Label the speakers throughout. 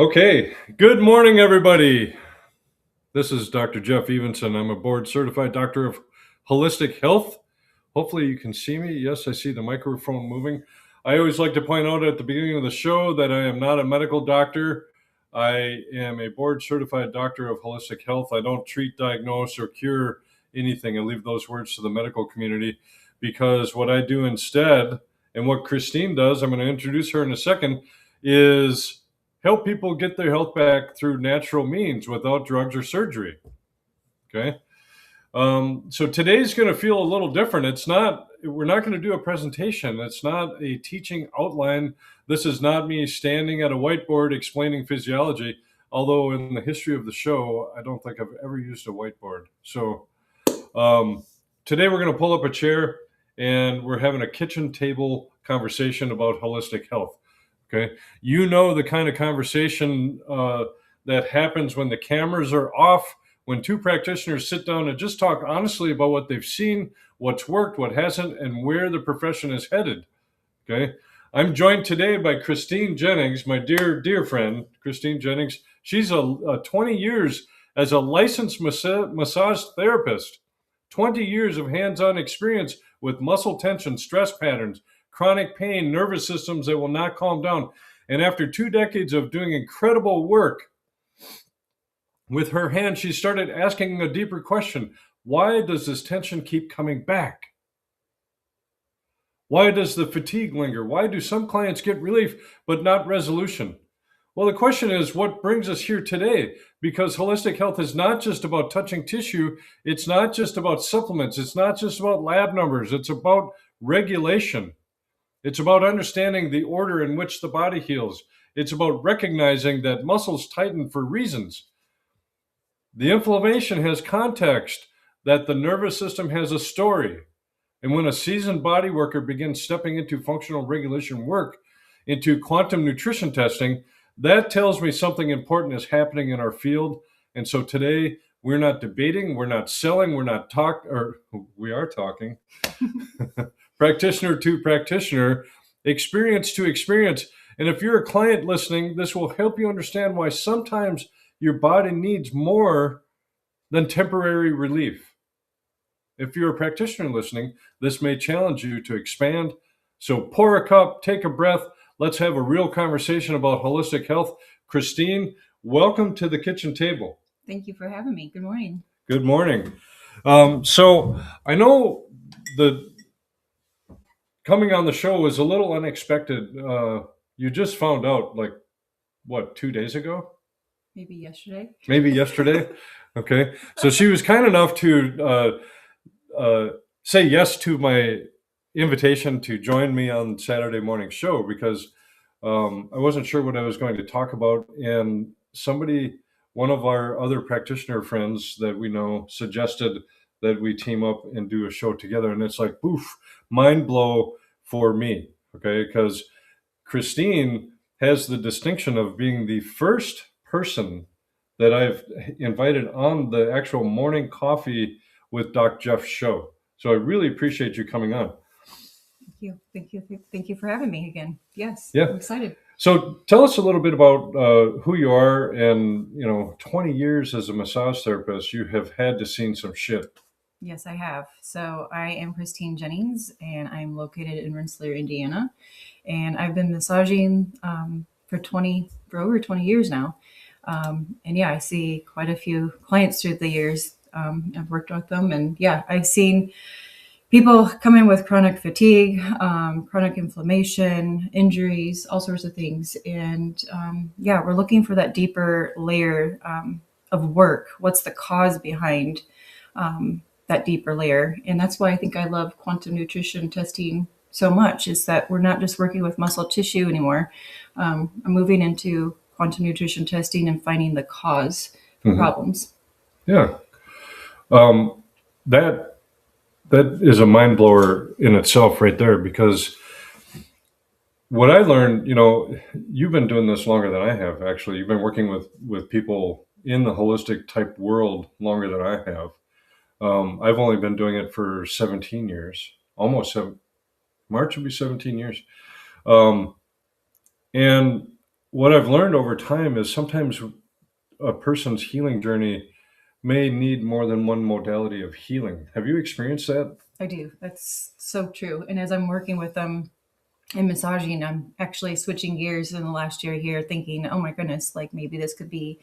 Speaker 1: Okay, good morning, everybody. This is Dr. Jeff Evenson. I'm a board certified doctor of holistic health. Hopefully, you can see me. Yes, I see the microphone moving. I always like to point out at the beginning of the show that I am not a medical doctor. I am a board certified doctor of holistic health. I don't treat, diagnose, or cure anything. I leave those words to the medical community because what I do instead, and what Christine does, I'm going to introduce her in a second, is help people get their health back through natural means without drugs or surgery. Okay. So today's going to feel a little different. We're not going to do a presentation. It's not a teaching outline. This is not me standing at a whiteboard explaining physiology, although in the history of the show, I don't think I've ever used a whiteboard. So today we're going to pull up a chair and we're having a kitchen table conversation about holistic health. Okay. You know the kind of conversation that happens when the cameras are off, when two practitioners sit down and just talk honestly about what they've seen, what's worked, what hasn't, and where the profession is headed. Okay. I'm joined today by Christine Jennings, my dear friend, Christine Jennings. She's a 20 years as a licensed massage therapist, 20 years of hands-on experience with muscle tension, stress patterns, chronic pain, nervous systems that will not calm down. And after 2 decades of doing incredible work with her hand, she started asking a deeper question. Why does this tension keep coming back? Why does the fatigue linger? Why do some clients get relief but not resolution? Well, the question is, what brings us here today? Because holistic health is not just about touching tissue. It's not just about supplements. It's not just about lab numbers. It's about regulation. It's about understanding the order in which the body heals. It's about recognizing that muscles tighten for reasons. The inflammation has context, that the nervous system has a story. And when a seasoned body worker begins stepping into functional regulation work, into quantum nutrition testing, that tells me something important is happening in our field. And so today, we're not debating, we're not selling, we are talking. Practitioner to practitioner, experience to experience. And if you're a client listening, this will help you understand why sometimes your body needs more than temporary relief. If you're a practitioner listening, this may challenge you to expand. So pour a cup, take a breath. Let's have a real conversation about holistic health. Christine, welcome to the kitchen table.
Speaker 2: Thank you for having me. Good morning.
Speaker 1: Good morning. So I know the coming on the show was a little unexpected. You just found out, 2 days ago?
Speaker 2: Maybe yesterday.
Speaker 1: Maybe yesterday. Okay. So she was kind enough to say yes to my invitation to join me on Saturday morning show because I wasn't sure what I was going to talk about. And one of our other practitioner friends that we know suggested that we team up and do a show together. And it's like, poof, mind blow for me. Okay. Because Christine has the distinction of being the first person that I've invited on the actual morning coffee with Doc Jeff show. So I really appreciate you coming on.
Speaker 2: Thank you for having me again. Yes.
Speaker 1: Yeah.
Speaker 2: I'm excited.
Speaker 1: So tell us a little bit about who you are, and 20 years as a massage therapist, you have had to seen some shit.
Speaker 2: Yes, I have. So I am Christine Jennings, and I'm located in Rensselaer, Indiana, and I've been massaging for over 20 years now. And yeah, I see quite a few clients through the years. I've worked with them, and yeah, I've seen people come in with chronic fatigue, chronic inflammation, injuries, all sorts of things. And yeah, we're looking for that deeper layer of work. What's the cause behind that deeper layer? And that's why I think I love quantum nutrition testing so much, is that we're not just working with muscle tissue anymore. I'm moving into quantum nutrition testing and finding the cause for problems.
Speaker 1: Yeah. That is a mind blower in itself right there, because what I learned, you've been doing this longer than I have, actually. You've been working with people in the holistic type world longer than I have. I've only been doing it for 17 years, March will be 17 years. And what I've learned over time is sometimes a person's healing journey may need more than one modality of healing. Have you experienced that?
Speaker 2: I do. That's so true. And as I'm working with them and massaging, I'm actually switching gears in the last year here, thinking, oh my goodness, like maybe this could be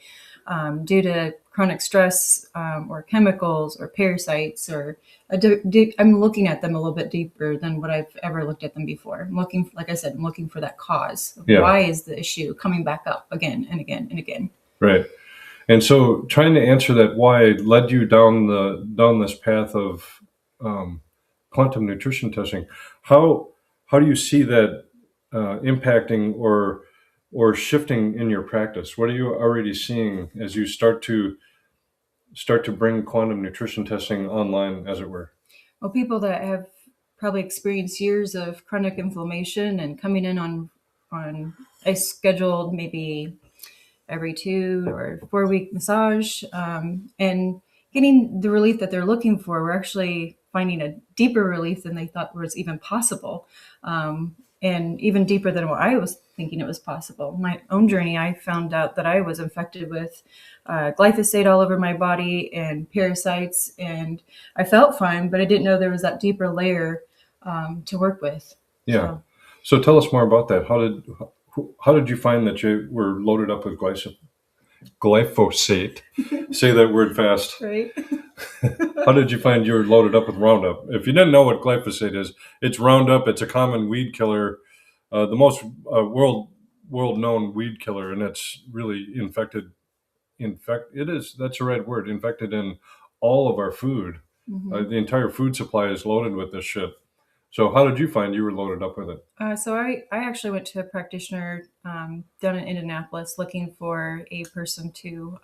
Speaker 2: due to chronic stress, or chemicals or parasites, or I'm looking at them a little bit deeper than what I've ever looked at them before. I'm looking, like I said, I'm looking for that cause.
Speaker 1: Yeah.
Speaker 2: Why is the issue coming back up again and again and again?
Speaker 1: Right. And so trying to answer that why led you down this path of um, quantum nutrition testing. How do you see that impacting or shifting in your practice? What are you already seeing as you start to bring quantum nutrition testing online, as it were?
Speaker 2: Well, people that have probably experienced years of chronic inflammation and coming in on a scheduled maybe every 2 or 4 week massage, and getting the relief that they're looking for. We're actually finding a deeper relief than they thought was even possible, and even deeper than what I was thinking it was possible. My own journey, I found out that I was infected with glyphosate all over my body and parasites, and I felt fine, but I didn't know there was that deeper layer to work with.
Speaker 1: Yeah. So tell us more about that. How did you find that you were loaded up with glyphosate? Say that word fast.
Speaker 2: Right.
Speaker 1: How did you find you were loaded up with Roundup? If you didn't know what glyphosate is, it's Roundup. It's a common weed killer, the most world known weed killer, and it's really infected. It is, that's the right word. Infected in all of our food.
Speaker 2: Mhm.
Speaker 1: The entire food supply is loaded with this shit. So how did you find you were loaded up with it?
Speaker 2: So I actually went to a practitioner down in Indianapolis looking for a person to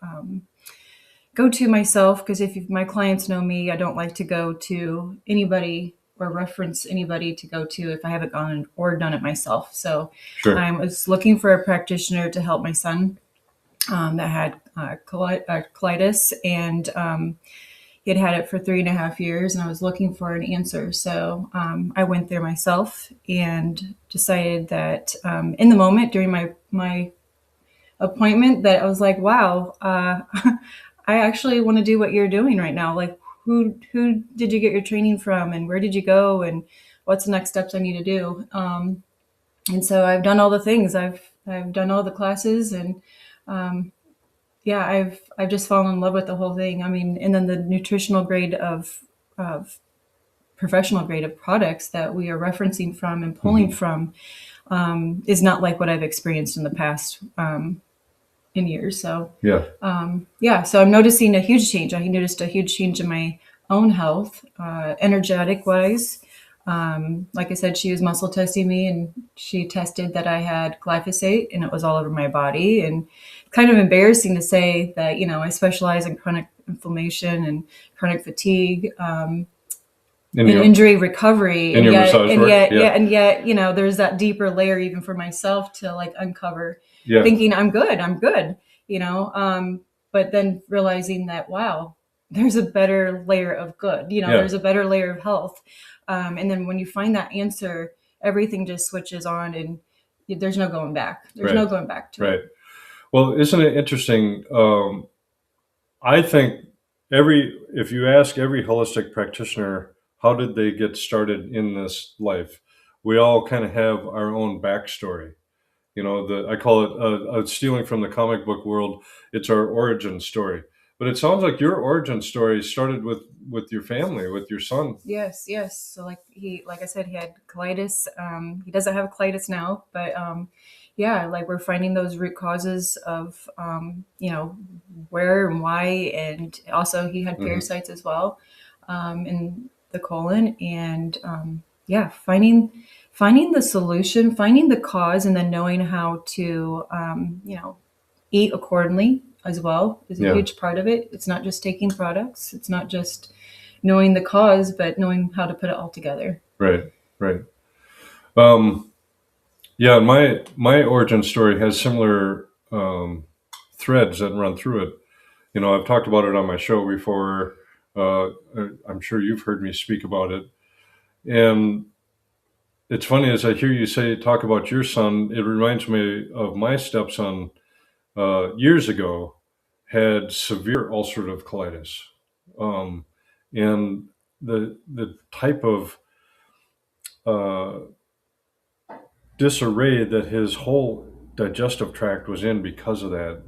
Speaker 2: go to myself, because my clients know me, I don't like to go to anybody or reference anybody to go to if I haven't gone or done it myself. So
Speaker 1: Sure.
Speaker 2: I was looking for a practitioner to help my son that had colitis, and he had it for 3.5 years, and I was looking for an answer. So I went there myself and decided that in the moment during my appointment that I was like, wow, I actually want to do what you're doing right now. Like, who did you get your training from, and where did you go, and what's the next steps I need to do? And so I've done all the things. I've done all the classes, and yeah, I've just fallen in love with the whole thing. I mean, and then the nutritional grade of professional grade of products that we are referencing from and pulling from is not like what I've experienced in the past in years. So
Speaker 1: Yeah.
Speaker 2: yeah, so I'm noticing a huge change. I noticed a huge change in my own health, energetic wise. Like I said, she was muscle testing me, and she tested that I had glyphosate, and it was all over my body. And kind of embarrassing to say that, I specialize in chronic inflammation and chronic fatigue,
Speaker 1: In
Speaker 2: and
Speaker 1: your
Speaker 2: injury recovery.
Speaker 1: in your massage work? Yeah.
Speaker 2: And yet, there's that deeper layer even for myself to like uncover,
Speaker 1: Yeah.
Speaker 2: thinking I'm good, but then realizing that, wow, there's a better layer of good,
Speaker 1: Yeah.
Speaker 2: there's a better layer of health. And then when you find that answer, everything just switches on, and there's no going back. There's no
Speaker 1: Right.
Speaker 2: going back to
Speaker 1: Right.
Speaker 2: it.
Speaker 1: Well, isn't it interesting? I think if you ask every holistic practitioner, how did they get started in this life? We all kind of have our own backstory. I call it stealing from the comic book world. It's our origin story. But it sounds like your origin story started with your family, with your son.
Speaker 2: Yes, yes. So like I said, he had colitis. He doesn't have colitis now, but yeah, like we're finding those root causes of where and why, and also he had
Speaker 1: Hmm.
Speaker 2: parasites as well in the colon, and yeah, finding the solution, finding the cause, and then knowing how to eat accordingly as well is a
Speaker 1: Yeah.
Speaker 2: huge part of it. It's not just taking products. It's not just knowing the cause, but knowing how to put it all together.
Speaker 1: Right. Right. Um, yeah. My origin story has similar threads that run through it. I've talked about it on my show before. I'm sure you've heard me speak about it. And it's funny as I hear you talk about your son. It reminds me of my stepson. Years ago, had severe ulcerative colitis, um, and the type of uh, disarray that his whole digestive tract was in because of that.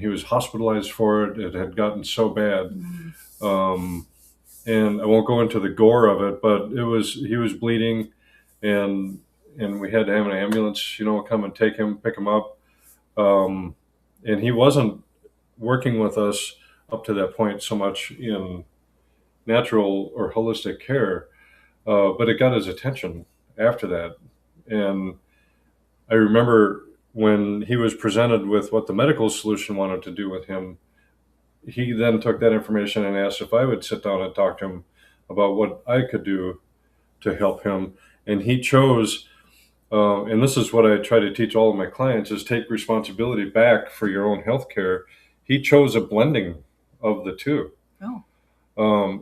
Speaker 1: He was hospitalized for it. It had gotten so bad.
Speaker 2: Mm.
Speaker 1: Um, and I won't go into the gore of it, but he was bleeding, and we had to have an ambulance, come and pick him up. Um, and he wasn't working with us up to that point so much in natural or holistic care, but it got his attention after that. And I remember when he was presented with what the medical solution wanted to do with him, he then took that information and asked if I would sit down and talk to him about what I could do to help him. And he chose, and this is what I try to teach all of my clients, is take responsibility back for your own health care. He chose a blending of the two.
Speaker 2: Oh.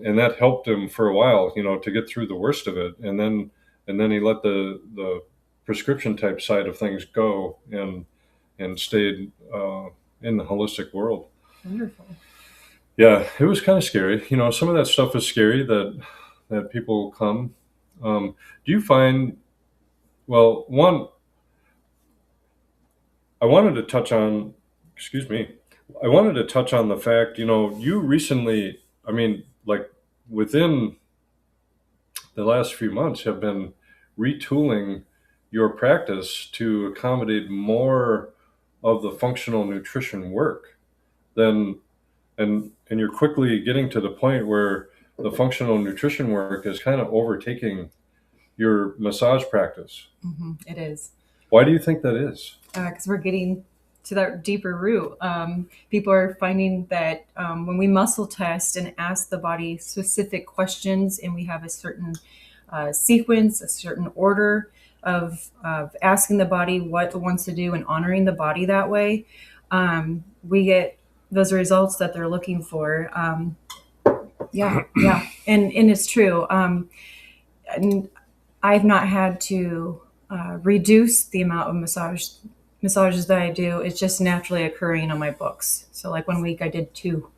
Speaker 1: And that helped him for a while, to get through the worst of it. And then he let the prescription type side of things go, and stayed in the holistic world.
Speaker 2: Wonderful.
Speaker 1: Yeah, it was kind of scary. Some of that stuff is scary that people come. Do you find, well, one, I wanted to touch on, excuse me, I wanted to touch on the fact, you recently, I mean, like within the last few months have been retooling your practice to accommodate more of the functional nutrition work than and you're quickly getting to the point where the functional nutrition work is kind of overtaking your massage practice.
Speaker 2: It is.
Speaker 1: Why do you think that is?
Speaker 2: Because we're getting to that deeper root. People are finding that when we muscle test and ask the body specific questions, and we have a certain sequence, a certain order of asking the body what it wants to do and honoring the body that way, we get those results that they're looking for. Yeah, and it's true. And I've not had to reduce the amount of massages that I do. It's just naturally occurring on my books. So like 1 week I did two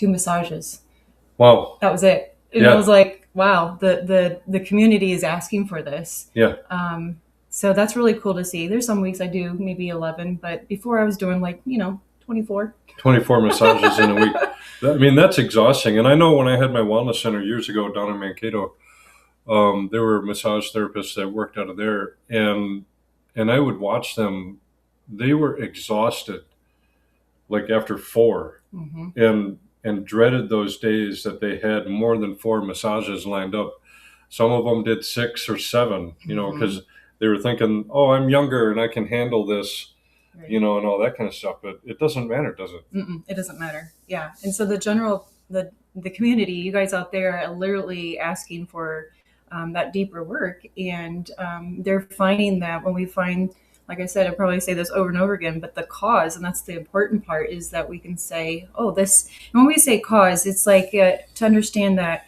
Speaker 2: massages.
Speaker 1: Wow.
Speaker 2: That was it. And I was like, wow, the community is asking for this.
Speaker 1: Yeah.
Speaker 2: So that's really cool to see. There's some weeks I do maybe 11, but before I was doing 24.
Speaker 1: 24 massages in a week. I mean, that's exhausting. And I know when I had my wellness center years ago down in Mankato, there were massage therapists that worked out of there, and I would watch them. They were exhausted, like after 4, and dreaded those days that they had more than 4 massages lined up. Some of them did 6 or 7, because they were thinking, "Oh, I'm younger and I can handle this." Right. And all that kind of stuff, but it doesn't matter, does it?
Speaker 2: It doesn't matter. Yeah. And so the community, you guys out there are literally asking for that deeper work. And they're finding that when we find, like I said, I probably say this over and over again, but the cause, and that's the important part, is that we can say, oh, this, and when we say cause, it's like to understand that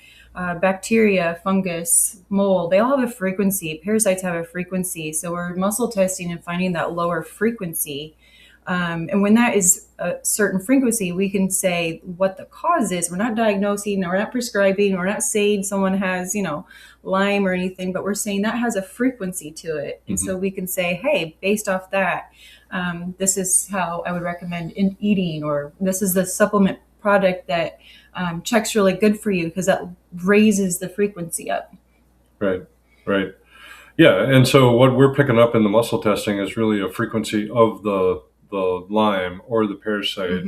Speaker 2: bacteria, fungus, mold, they all have a frequency. Parasites have a frequency. So we're muscle testing and finding that lower frequency. And when that is a certain frequency, we can say what the cause is. We're not diagnosing, we're not prescribing, we're not saying someone has, Lyme or anything, but we're saying that has a frequency to it. And so we can say, hey, based off that, this is how I would recommend eating, or this is the supplement product that checks really good for you because that raises the frequency up.
Speaker 1: Right. Yeah. And so what we're picking up in the muscle testing is really a frequency of the Lyme or the parasite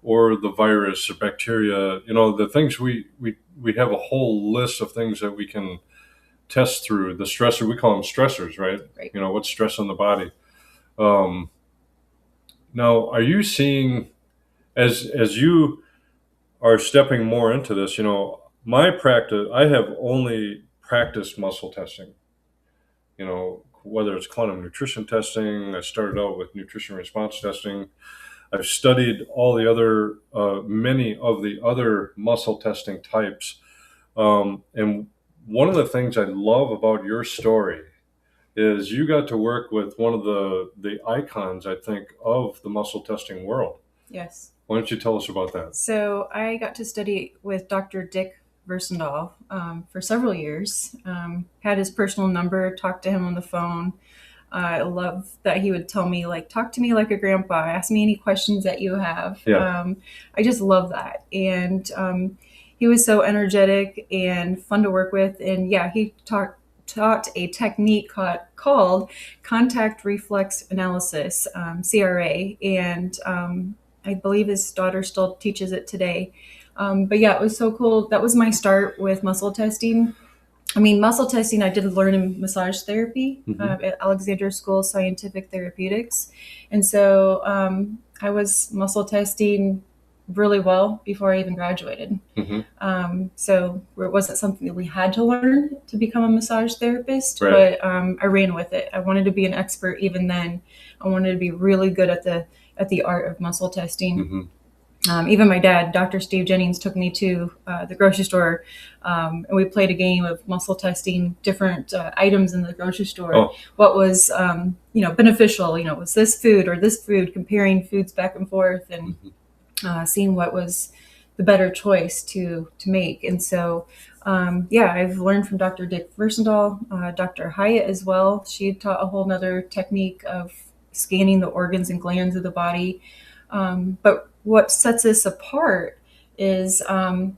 Speaker 1: or the virus or bacteria, the things we have a whole list of things that we can test through. The stressor, we call them stressors, right? What's stress on the body. Now, are you seeing, as you are stepping more into this, my practice, I have only practiced muscle testing, whether it's quantum nutrition testing. I started out with nutrition response testing. I've studied all the other, many of the other muscle testing types. And one of the things I love about your story is you got to work with one of the icons, I think, of the muscle testing world.
Speaker 2: Yes.
Speaker 1: Why don't you tell us about that?
Speaker 2: So I got to study with Dr. Dick Versendahl for several years. Had his personal number, talked to him on the phone. I love that he would tell me, like, talk to me like a grandpa, ask me any questions that you have.
Speaker 1: Yeah.
Speaker 2: I just love that. And he was so energetic and fun to work with. And yeah, he taught a technique called contact reflex analysis, CRA. And I believe his daughter still teaches it today. But yeah, it was so cool. That was my start with muscle testing. I mean, muscle testing I did learn in massage therapy at Alexandria School of Scientific Therapeutics. And so I was muscle testing really well before I even graduated. So it wasn't something that we had to learn to become a massage therapist,
Speaker 1: Right.
Speaker 2: but I ran with it. I wanted to be an expert even then. I wanted to be really good at the art of muscle testing. Even my dad, Dr. Steve Jennings, took me to the grocery store, and we played a game of muscle testing different items in the grocery store.
Speaker 1: Oh.
Speaker 2: What was, beneficial? Was this food or this food? Comparing foods back and forth, and seeing what was the better choice to make. And so, I've learned from Dr. Dick Versendahl, Dr. Hyatt as well. She taught a whole nother technique of scanning the organs and glands of the body. But what sets us apart is the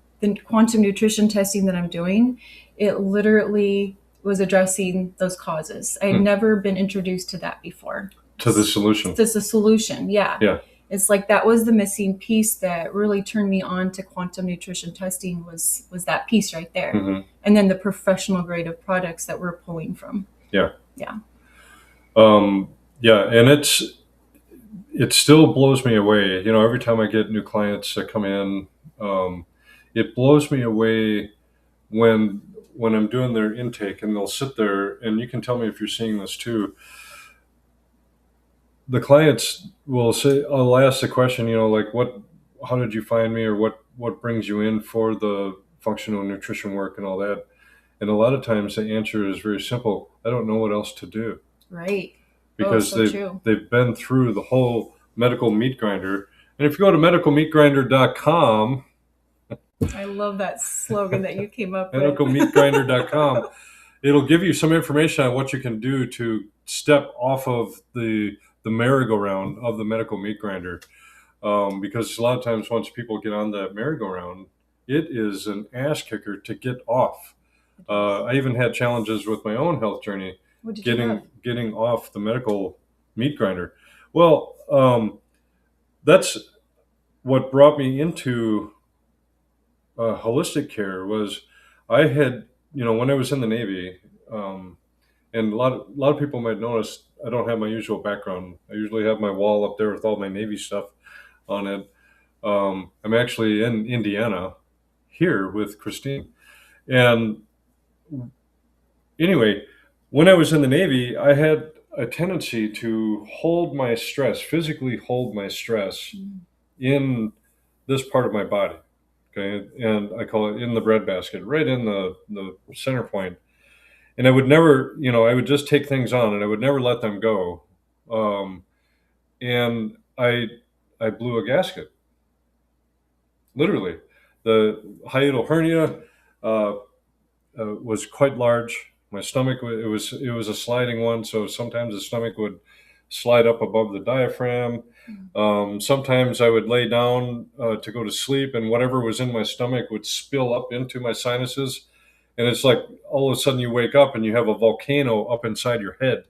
Speaker 2: quantum nutrition testing that I'm doing. It literally was addressing those causes. I had never been introduced to that before.
Speaker 1: To the solution.
Speaker 2: It's a solution, yeah.
Speaker 1: Yeah.
Speaker 2: It's like that was the missing piece that really turned me on to quantum nutrition testing was that piece right there. And then the professional grade of products that we're pulling from.
Speaker 1: Yeah.
Speaker 2: Yeah.
Speaker 1: And it still blows me away. Every time I get new clients that come in, it blows me away when I'm doing their intake and they'll sit there, and you can tell me if you're seeing this too. The clients will say, I'll ask the question, like, how did you find me, or what brings you in for the functional nutrition work and all that? And a lot of times the answer is very simple. I don't know what else to do.
Speaker 2: Right.
Speaker 1: Because they've been through the whole medical meat grinder. And if you go to medicalmeatgrinder.com,
Speaker 2: I love that slogan that you came up with.
Speaker 1: medicalmeatgrinder.com, it'll give you some information on what you can do to step off of the merry-go-round of the medical meat grinder. Because a lot of times once people get on that merry-go-round, it is an ass kicker to get off. I even had challenges with my own health journey getting off the medical meat grinder. Well, that's what brought me into holistic care. Was I had, when I was in the Navy, and a lot of people might notice I don't have my usual background. I usually have my wall up there with all my Navy stuff on it. I'm actually in Indiana here with Christine. And anyway, when I was in the Navy, I had a tendency to physically hold my stress in this part of my body. Okay. And I call it in the breadbasket, right in the center point. And I would never, I would just take things on and I would never let them go. And I blew a gasket. Literally. The hiatal hernia was quite large. My stomach, it was a sliding one, so sometimes the stomach would slide up above the diaphragm. Sometimes I would lay down to go to sleep, and whatever was in my stomach would spill up into my sinuses. And it's like all of a sudden you wake up and you have a volcano up inside your head.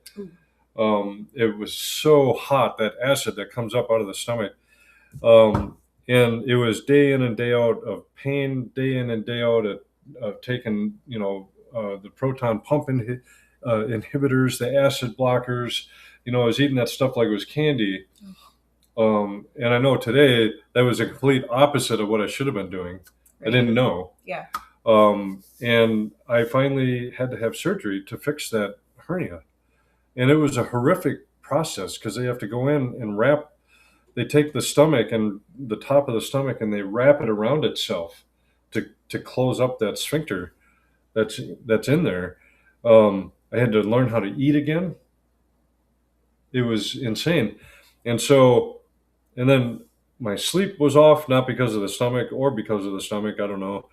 Speaker 1: It was so hot, that acid that comes up out of the stomach. And it was day in and day out of pain, day in and day out of taking, the proton pump inhibitors, the acid blockers. I was eating that stuff like it was candy. And I know today that was a complete opposite of what I should have been doing. Right. I didn't know.
Speaker 2: Yeah.
Speaker 1: And I finally had to have surgery to fix that hernia. And it was a horrific process because they have to go in and they take the stomach and the top of the stomach and they wrap it around itself to close up that sphincter. that's in there. I had to learn how to eat again. It was insane. And so, and then my sleep was off, not because of the stomach or because of the stomach. I don't know.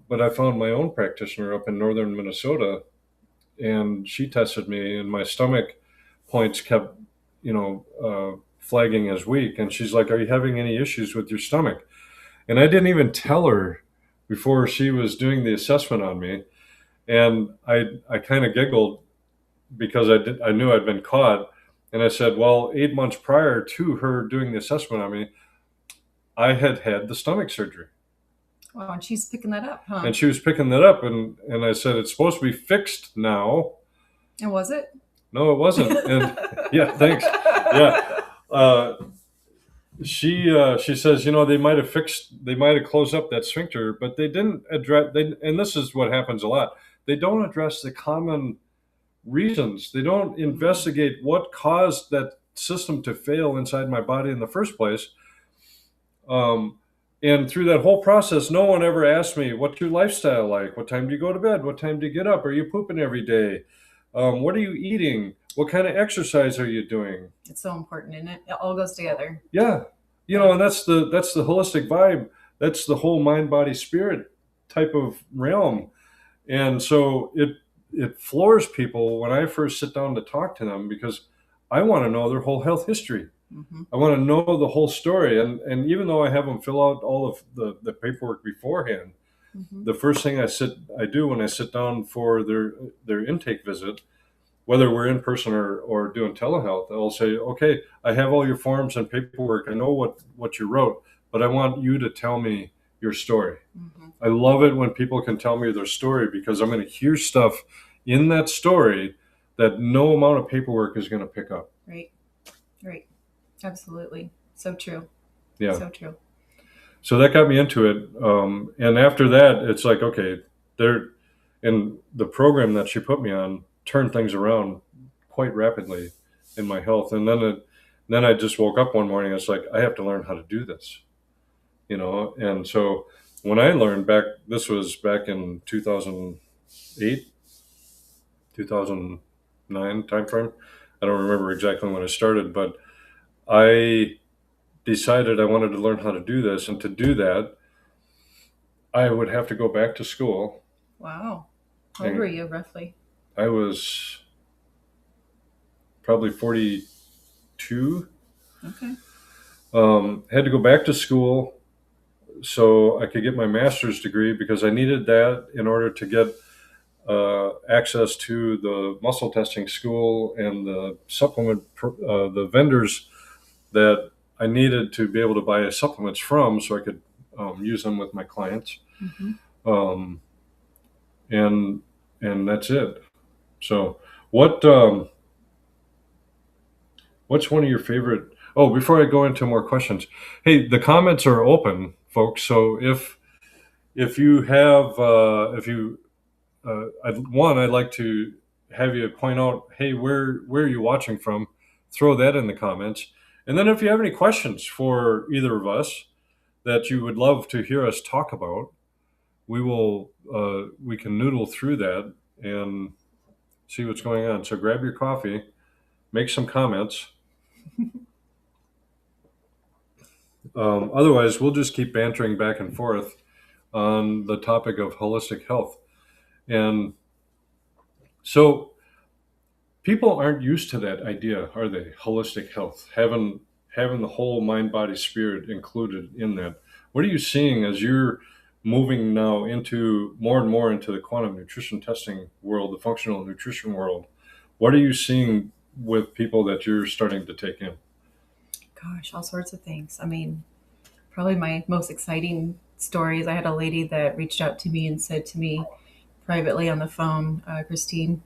Speaker 1: But I found my own practitioner up in northern Minnesota, and she tested me, and my stomach points kept, flagging as weak. And she's like, "Are you having any issues with your stomach?" And I didn't even tell her before she was doing the assessment on me. And I kind of giggled because I knew I'd been caught. And I said, "Well, 8 months prior to her doing the assessment on me, I had had the stomach surgery."
Speaker 2: Wow, and she's picking that up, huh?
Speaker 1: And she was picking that up, and I said, "It's supposed to be fixed now."
Speaker 2: And was it?
Speaker 1: No, it wasn't. And yeah, thanks. Yeah. Uh, she says, they might have closed up that sphincter, but they didn't address. And this is what happens a lot. They don't address the common reasons. They don't investigate what caused that system to fail inside my body in the first place. And through that whole process, no one ever asked me, "What's your lifestyle like? What time do you go to bed? What time do you get up? Are you pooping every day? What are you eating? What kind of exercise are you doing?"
Speaker 2: It's so important, isn't it? It all goes together.
Speaker 1: Yeah, and that's the holistic vibe. That's the whole mind, body, spirit type of realm. And so it floors people when I first sit down to talk to them, because I want to know their whole health history.
Speaker 2: Mm-hmm.
Speaker 1: I want to know the whole story. And even though I have them fill out all of the paperwork beforehand,
Speaker 2: Mm-hmm.
Speaker 1: the first thing I do when I sit down for their intake visit, whether we're in person or doing telehealth, I'll say, "Okay, I have all your forms and paperwork. I know what you wrote, but I want you to tell me your story."
Speaker 2: Mm-hmm.
Speaker 1: I love it when people can tell me their story, because I'm going to hear stuff in that story that no amount of paperwork is going to pick up.
Speaker 2: Right. Absolutely. So true.
Speaker 1: Yeah.
Speaker 2: So true.
Speaker 1: So that got me into it. And after that, it's like, okay, and the program that she put me on turned things around quite rapidly in my health. And then I just woke up one morning. It's like, I have to learn how to do this, And so when I learned this was back in 2008, 2009 timeframe. I don't remember exactly when I started, but I decided I wanted to learn how to do this. And to do that, I would have to go back to school.
Speaker 2: Wow. How old were you roughly?
Speaker 1: I was probably 42.
Speaker 2: Okay.
Speaker 1: Had to go back to school so I could get my master's degree, because I needed that in order to get access to the muscle testing school and the supplement, the vendors that I needed to be able to buy supplements from, so I could use them with my clients.
Speaker 2: Mm-hmm.
Speaker 1: And that's it. So what's one of your favorite? Oh, before I go into more questions, hey, the comments are open, folks. So if you have I'd like to have you point out, hey, where are you watching from? Throw that in the comments. And then if you have any questions for either of us that you would love to hear us talk about, we can noodle through that and see what's going on. So grab your coffee, make some comments. Otherwise, we'll just keep bantering back and forth on the topic of holistic health. And so people aren't used to that idea, are they? Holistic health, having the whole mind, body, spirit included in that. What are you seeing as you're moving now into more and more into the quantum nutrition testing world, the functional nutrition world? What are you seeing with people that you're starting to take in?
Speaker 2: Gosh, all sorts of things. I mean, probably my most exciting stories. I had a lady that reached out to me and said to me privately on the phone, Christine,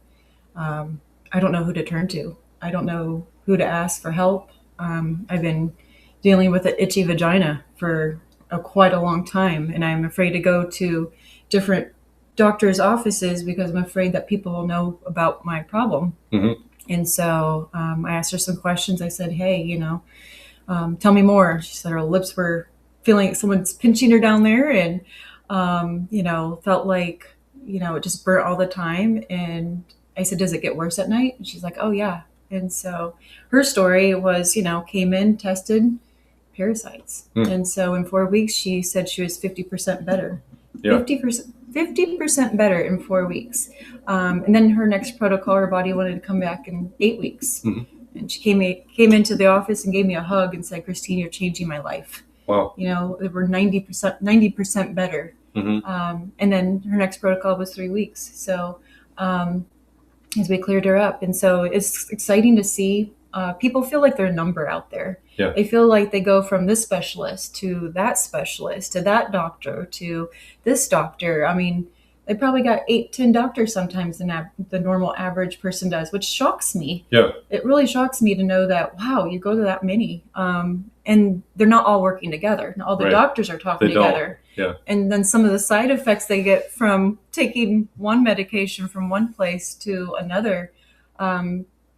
Speaker 2: I don't know who to turn to. I don't know who to ask for help. I've been dealing with an itchy vagina for quite a long time, and I'm afraid to go to different doctors' offices because I'm afraid that people will know about my problem.
Speaker 1: Mm-hmm.
Speaker 2: And so I asked her some questions. I said, hey, tell me more. She said her lips were feeling like someone's pinching her down there, and, felt like it just burnt all the time. And I said, does it get worse at night? And she's like, oh yeah. And so her story was, came in, tested parasites.
Speaker 1: Hmm.
Speaker 2: And so in 4 weeks, she said she was 50% better.
Speaker 1: Yeah.
Speaker 2: 50% better in 4 weeks. And then her next protocol, her body wanted to come back in 8 weeks.
Speaker 1: Mhm.
Speaker 2: And she came into the office and gave me a hug and said, Christine, you're changing my life.
Speaker 1: Wow.
Speaker 2: They were 90% better.
Speaker 1: Mm-hmm.
Speaker 2: And then her next protocol was 3 weeks. So as we cleared her up. And so it's exciting to see people feel like they're a number out there.
Speaker 1: Yeah.
Speaker 2: They feel like they go from this specialist to that doctor to this doctor. I mean, they probably got 8, 10 doctors sometimes than the normal average person does, which shocks me.
Speaker 1: Yeah.
Speaker 2: It really shocks me to know that, wow, you go to that many. And they're not all working together. Not all the
Speaker 1: Right.
Speaker 2: doctors are talking
Speaker 1: They don't.
Speaker 2: together.
Speaker 1: Yeah.
Speaker 2: And then some of the side effects they get from taking one medication from one place to another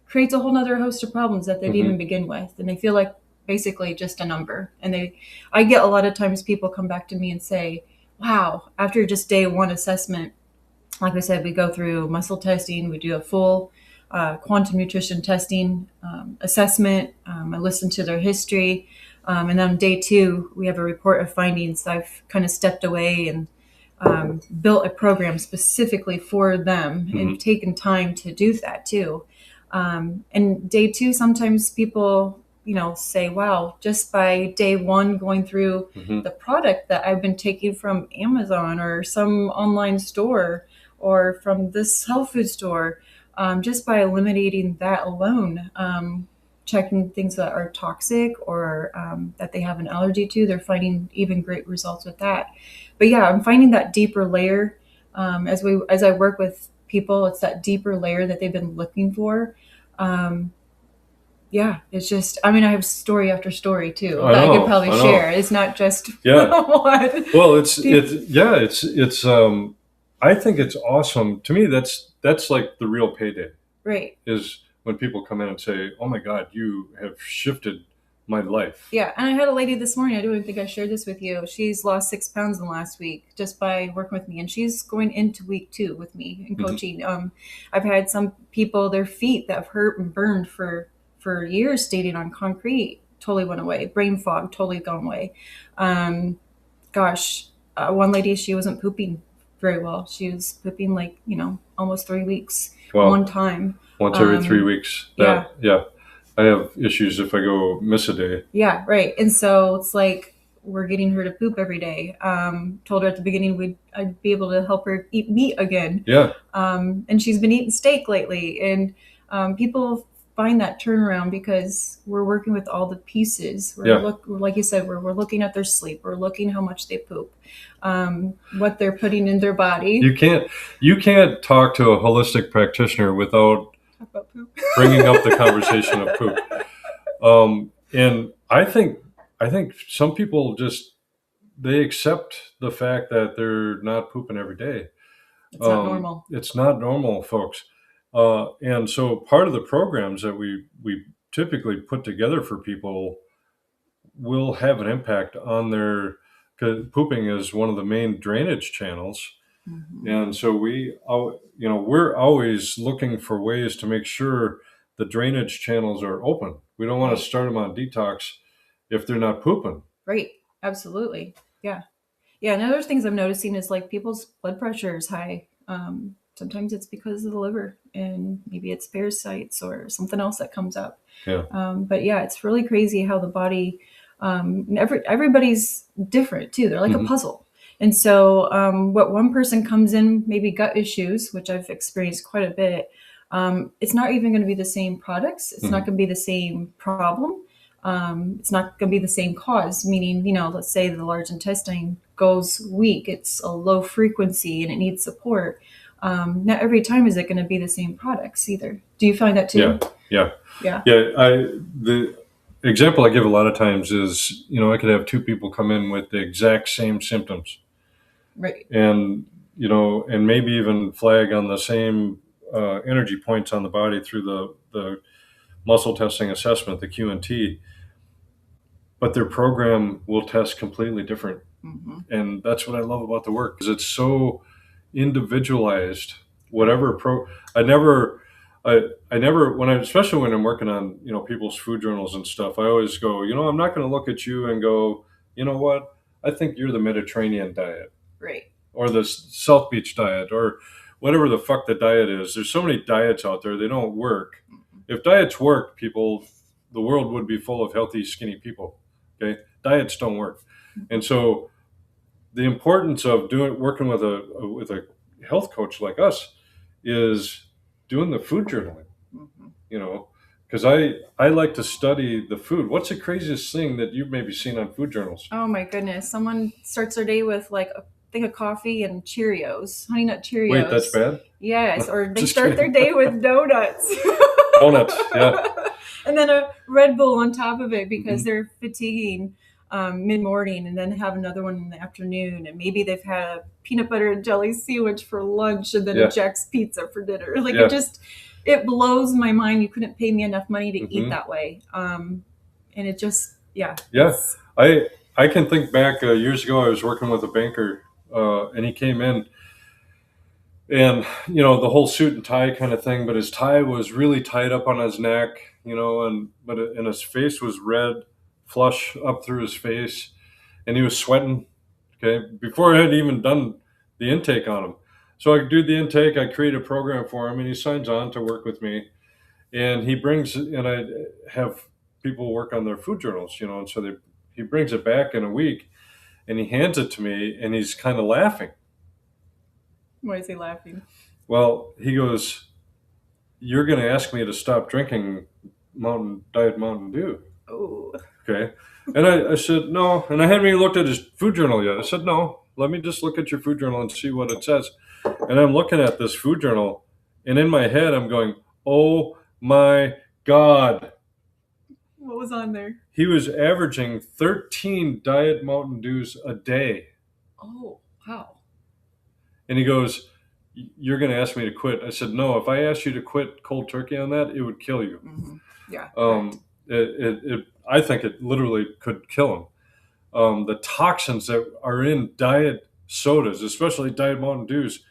Speaker 2: creates a whole other host of problems that they didn't even begin with. And they feel like basically just a number. And I get a lot of times people come back to me and say, wow, after just day one assessment, like I said, we go through muscle testing, we do a full quantum nutrition testing assessment. I listen to their history. And then on day 2, we have a report of findings. I've kind of stepped away and built a program specifically for them and taken time to do that too. And day 2, sometimes people, say, wow, just by day 1 going through the product that I've been taking from Amazon or some online store or from this health food store, just by eliminating that alone, checking things that are toxic or that they have an allergy to, they're finding even great results with that. But yeah, I'm finding that deeper layer as I work with people. It's that deeper layer that they've been looking for. Yeah, it's just, I mean, I have story after story too that I could probably share. It's not just one.
Speaker 1: Well, it's I think it's awesome. To me, that's like the real payday.
Speaker 2: Right.
Speaker 1: Is when people come in and say, "Oh my God, you have shifted my life."
Speaker 2: Yeah, and I had a lady this morning. I don't even think I shared this with you. She's lost 6 pounds in the last week just by working with me, and she's going into week 2 with me in coaching. I've had some people, their feet that have hurt and burned for years, standing on concrete, totally went away. Brain fog, totally gone away. One lady, she wasn't pooping very well. She was pooping like almost 3 weeks.
Speaker 1: Wow.
Speaker 2: One time.
Speaker 1: Once every 3 weeks. Yeah. I have issues if I go miss a day.
Speaker 2: Yeah, right. And so it's like we're getting her to poop every day. Told her at the beginning I'd be able to help her eat meat again.
Speaker 1: Yeah.
Speaker 2: And she's been eating steak lately. And people find that turnaround because we're working with all the pieces. Like you said, we're looking at their sleep. We're looking how much they poop, what they're putting in their body.
Speaker 1: You can't talk to a holistic practitioner without
Speaker 2: about poop.
Speaker 1: Bringing up the conversation of poop. And I think some people they accept the fact that they're not pooping every day.
Speaker 2: It's not normal.
Speaker 1: It's not normal, folks. And so part of the programs that we typically put together for people will have an impact on their, because pooping is one of the main drainage channels. And so we're always looking for ways to make sure the drainage channels are open. We don't want to start them on detox if they're not pooping.
Speaker 2: Right. Absolutely. Yeah. Yeah. And other things I'm noticing is like people's blood pressure is high. Sometimes it's because of the liver, and maybe it's parasites or something else that comes up.
Speaker 1: Yeah.
Speaker 2: But yeah, it's really crazy how the body, everybody's different too. They're like a puzzle. And so what one person comes in, maybe gut issues, which I've experienced quite a bit, it's not even going to be the same products. It's not going to be the same problem. It's not going to be the same cause, meaning, let's say the large intestine goes weak. It's a low frequency and it needs support. Not every time is it going to be the same products either. Do you find that too?
Speaker 1: Yeah. The example I give a lot of times is, I could have 2 people come in with the exact same symptoms.
Speaker 2: Right.
Speaker 1: And, and maybe even flag on the same energy points on the body through the muscle testing assessment, the Q&T, but their program will test completely different. And that's what I love about the work, because it's so individualized whatever I never I never when I especially when I'm working on people's food journals and stuff, I always go, I'm not going to look at you and go, you know what, I think you're the Mediterranean diet
Speaker 2: Right.
Speaker 1: or the South Beach diet or whatever the fuck the diet is. There's so many diets out there, they don't work. If diets work, people, the world would be full of healthy skinny people. Okay, diets don't work. And so the importance of working with a health coach like us is doing the food journaling. Because I like to study the food. What's the craziest thing that you've maybe seen on food journals?
Speaker 2: Oh my goodness! Someone starts their day with like a thing of coffee and Cheerios, Honey Nut Cheerios.
Speaker 1: Wait, that's bad?
Speaker 2: Yes, or they
Speaker 1: Just
Speaker 2: start
Speaker 1: kidding.
Speaker 2: their day with donuts.
Speaker 1: Donuts, yeah.
Speaker 2: And then a Red Bull on top of it because they're fatiguing mid-morning, and then have another one in the afternoon, and maybe they've had a peanut butter and jelly sandwich for lunch, and then a Jack's Pizza for dinner. Like it blows my mind. You couldn't pay me enough money to eat that way, and it just
Speaker 1: Yeah. I can think back years ago. I was working with a banker, and he came in, and the whole suit and tie kind of thing. But his tie was really tied up on his neck, and his face was red, flush up through his face, and he was sweating. Okay, before I had even done the intake on him, so I do the intake. I create a program for him, and he signs on to work with me. And I have people work on their food journals, and so he brings it back in a week, and he hands it to me, and he's kind of laughing.
Speaker 2: Why is he laughing?
Speaker 1: Well, he goes, "You're going to ask me to stop drinking Diet Mountain Dew."
Speaker 2: Oh.
Speaker 1: Okay. And I said, no. And I hadn't even looked at his food journal yet. I said, no, let me just look at your food journal and see what it says. And I'm looking at this food journal, and in my head, I'm going, oh my God.
Speaker 2: What was on there?
Speaker 1: He was averaging 13 Diet Mountain Dews a day.
Speaker 2: Oh, wow.
Speaker 1: And he goes, you're going to ask me to quit. I said, no, if I asked you to quit cold turkey on that, it would kill you.
Speaker 2: Mm-hmm. Yeah.
Speaker 1: I think it literally could kill him. The toxins that are in diet sodas, especially Diet Mountain Dews.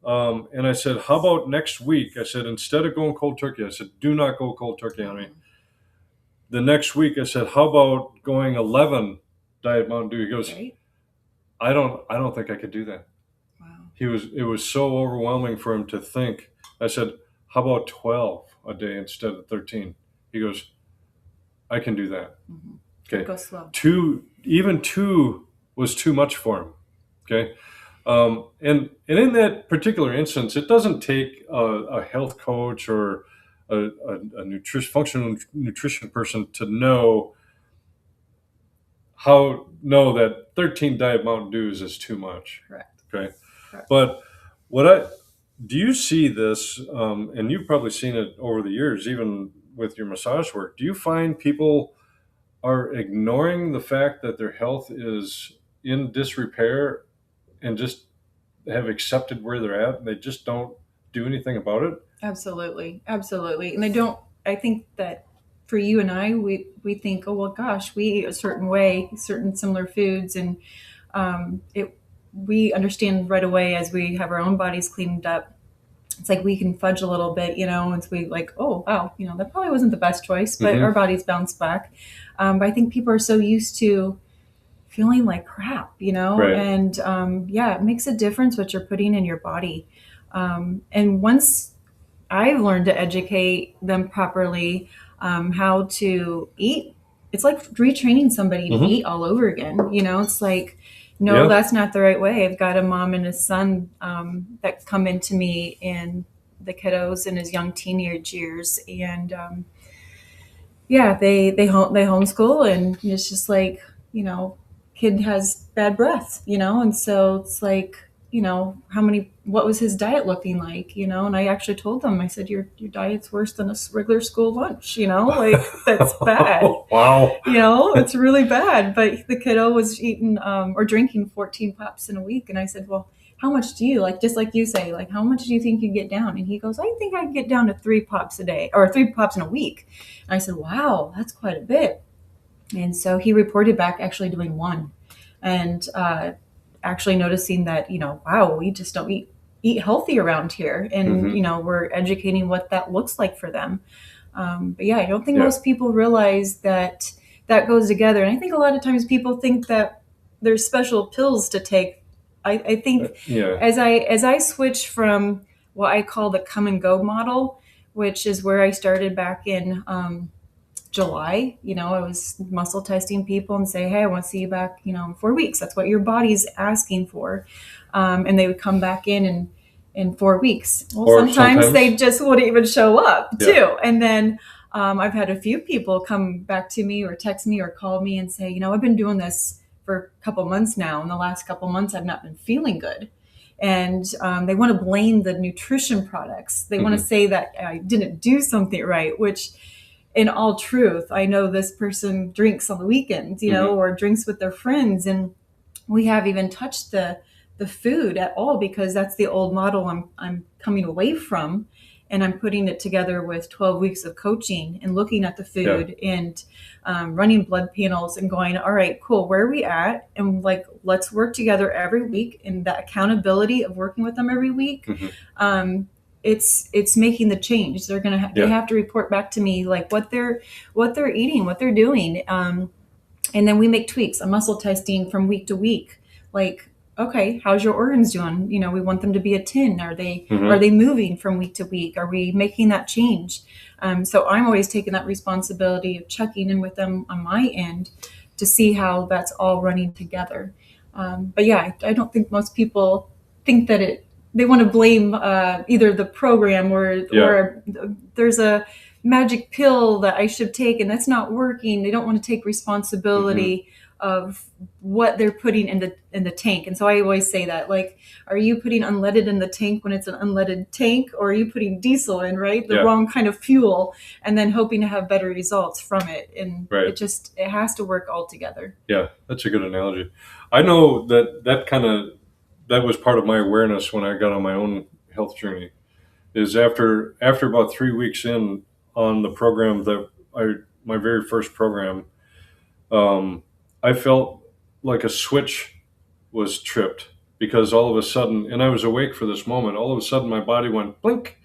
Speaker 1: And I said, how about next week? I said, instead of going cold turkey, I said, do not go cold turkey on me. The next week, I said, how about going 11 Diet Mountain Dew? He goes,
Speaker 2: right.
Speaker 1: I don't think I could do that.
Speaker 2: Wow.
Speaker 1: It was so overwhelming for him to think. I said, how about 12 a day instead of 13? He goes, I can do that.
Speaker 2: Mm-hmm.
Speaker 1: Okay.
Speaker 2: Go slow.
Speaker 1: Even two was too much for him. Okay. And in that particular instance, it doesn't take a health coach or a functional nutrition person to know that 13 Diet Mountain Dews is too much.
Speaker 2: Correct.
Speaker 1: Okay.
Speaker 2: Correct.
Speaker 1: But do you see this, and you've probably seen it over the years, even with your massage work, do you find people are ignoring the fact that their health is in disrepair and just have accepted where they're at and they just don't do anything about it?
Speaker 2: Absolutely. Absolutely. And I think that for you and I, we think, oh, well, gosh, we eat a certain way, certain similar foods. And we understand right away as we have our own bodies cleaned up. It's like we can fudge a little bit, once we like, oh, wow, that probably wasn't the best choice, but our bodies bounce back. But I think people are so used to feeling like crap,
Speaker 1: Right.
Speaker 2: And it makes a difference what you're putting in your body. And once I've learned to educate them properly, how to eat, it's like retraining somebody to eat all over again. It's like, no, that's not the right way. I've got a mom and a son that come into me in the kiddos in his young teenage years, and they homeschool, and it's just like, kid has bad breath, and so it's like, what was his diet looking like, and I actually told them, I said, your diet's worse than a regular school lunch, like that's bad.
Speaker 1: Wow.
Speaker 2: It's really bad. But the kiddo was eating or drinking 14 pops in a week. And I said, well, how much do you just like you say, like, how much do you think you get down? And he goes, I think I can get down to 3 pops a day or 3 pops in a week. And I said, wow, that's quite a bit. And so he reported back actually doing 1. And actually noticing that, wow, we just don't eat healthy around here. And, we're educating what that looks like for them. But yeah, I don't think most people realize that that goes together. And I think a lot of times people think that there's special pills to take. I think as I switch from what I call the come and go model, which is where I started back in July. I was muscle testing people and say, hey, I want to see you back, in 4 weeks. That's what your body's asking for. And they would come back in 4 weeks. Well, sometimes they just wouldn't even show up too. And then I've had a few people come back to me or text me or call me and say, I've been doing this for a couple months now. In the last couple months, I've not been feeling good. And they want to blame the nutrition products. They want to say that I didn't do something right, which in all truth, I know this person drinks on the weekends, or drinks with their friends. And we haven't even touched the food at all, because that's the old model I'm coming away from. And I'm putting it together with 12 weeks of coaching and looking at the food and running blood panels and going, all right, cool, where are we at? And let's work together every week. And that accountability of working with them every week, it's making the change. They're gonna they have to report back to me what they're eating, what they're doing, and then we make tweaks. A muscle testing from week to week, okay, how's your organs doing? We want them to be a 10. Are they moving from week to week? Are we making that change? So I'm always taking that responsibility of checking in with them on my end to see how that's all running together. But yeah, I don't think most people think that they want to blame either the program or there's a magic pill that I should take and that's not working. They don't want to take responsibility of what they're putting in the tank. And so I always say that, are you putting unleaded in the tank when it's an unleaded tank, or are you putting diesel in, right? The wrong kind of fuel, and then hoping to have better results from it. And it has to work all together.
Speaker 1: Yeah, that's a good analogy. I know that was part of my awareness when I got on my own health journey, is after about 3 weeks in on the program my very first program, I felt like a switch was tripped, because all of a sudden, and I was awake for this moment, all of a sudden my body went blink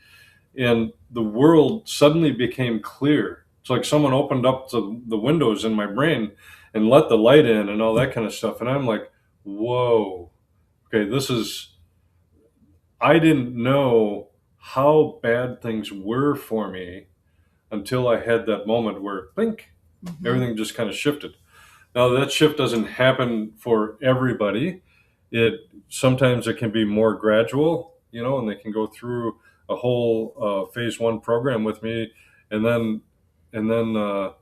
Speaker 1: and the world suddenly became clear. It's like someone opened up the windows in my brain and let the light in and all that kind of stuff. And I'm like, whoa, okay, I didn't know how bad things were for me until I had that moment where blink, everything just kind of shifted. Now that shift doesn't happen for everybody. Sometimes it can be more gradual, and they can go through a whole phase 1 program with me, and then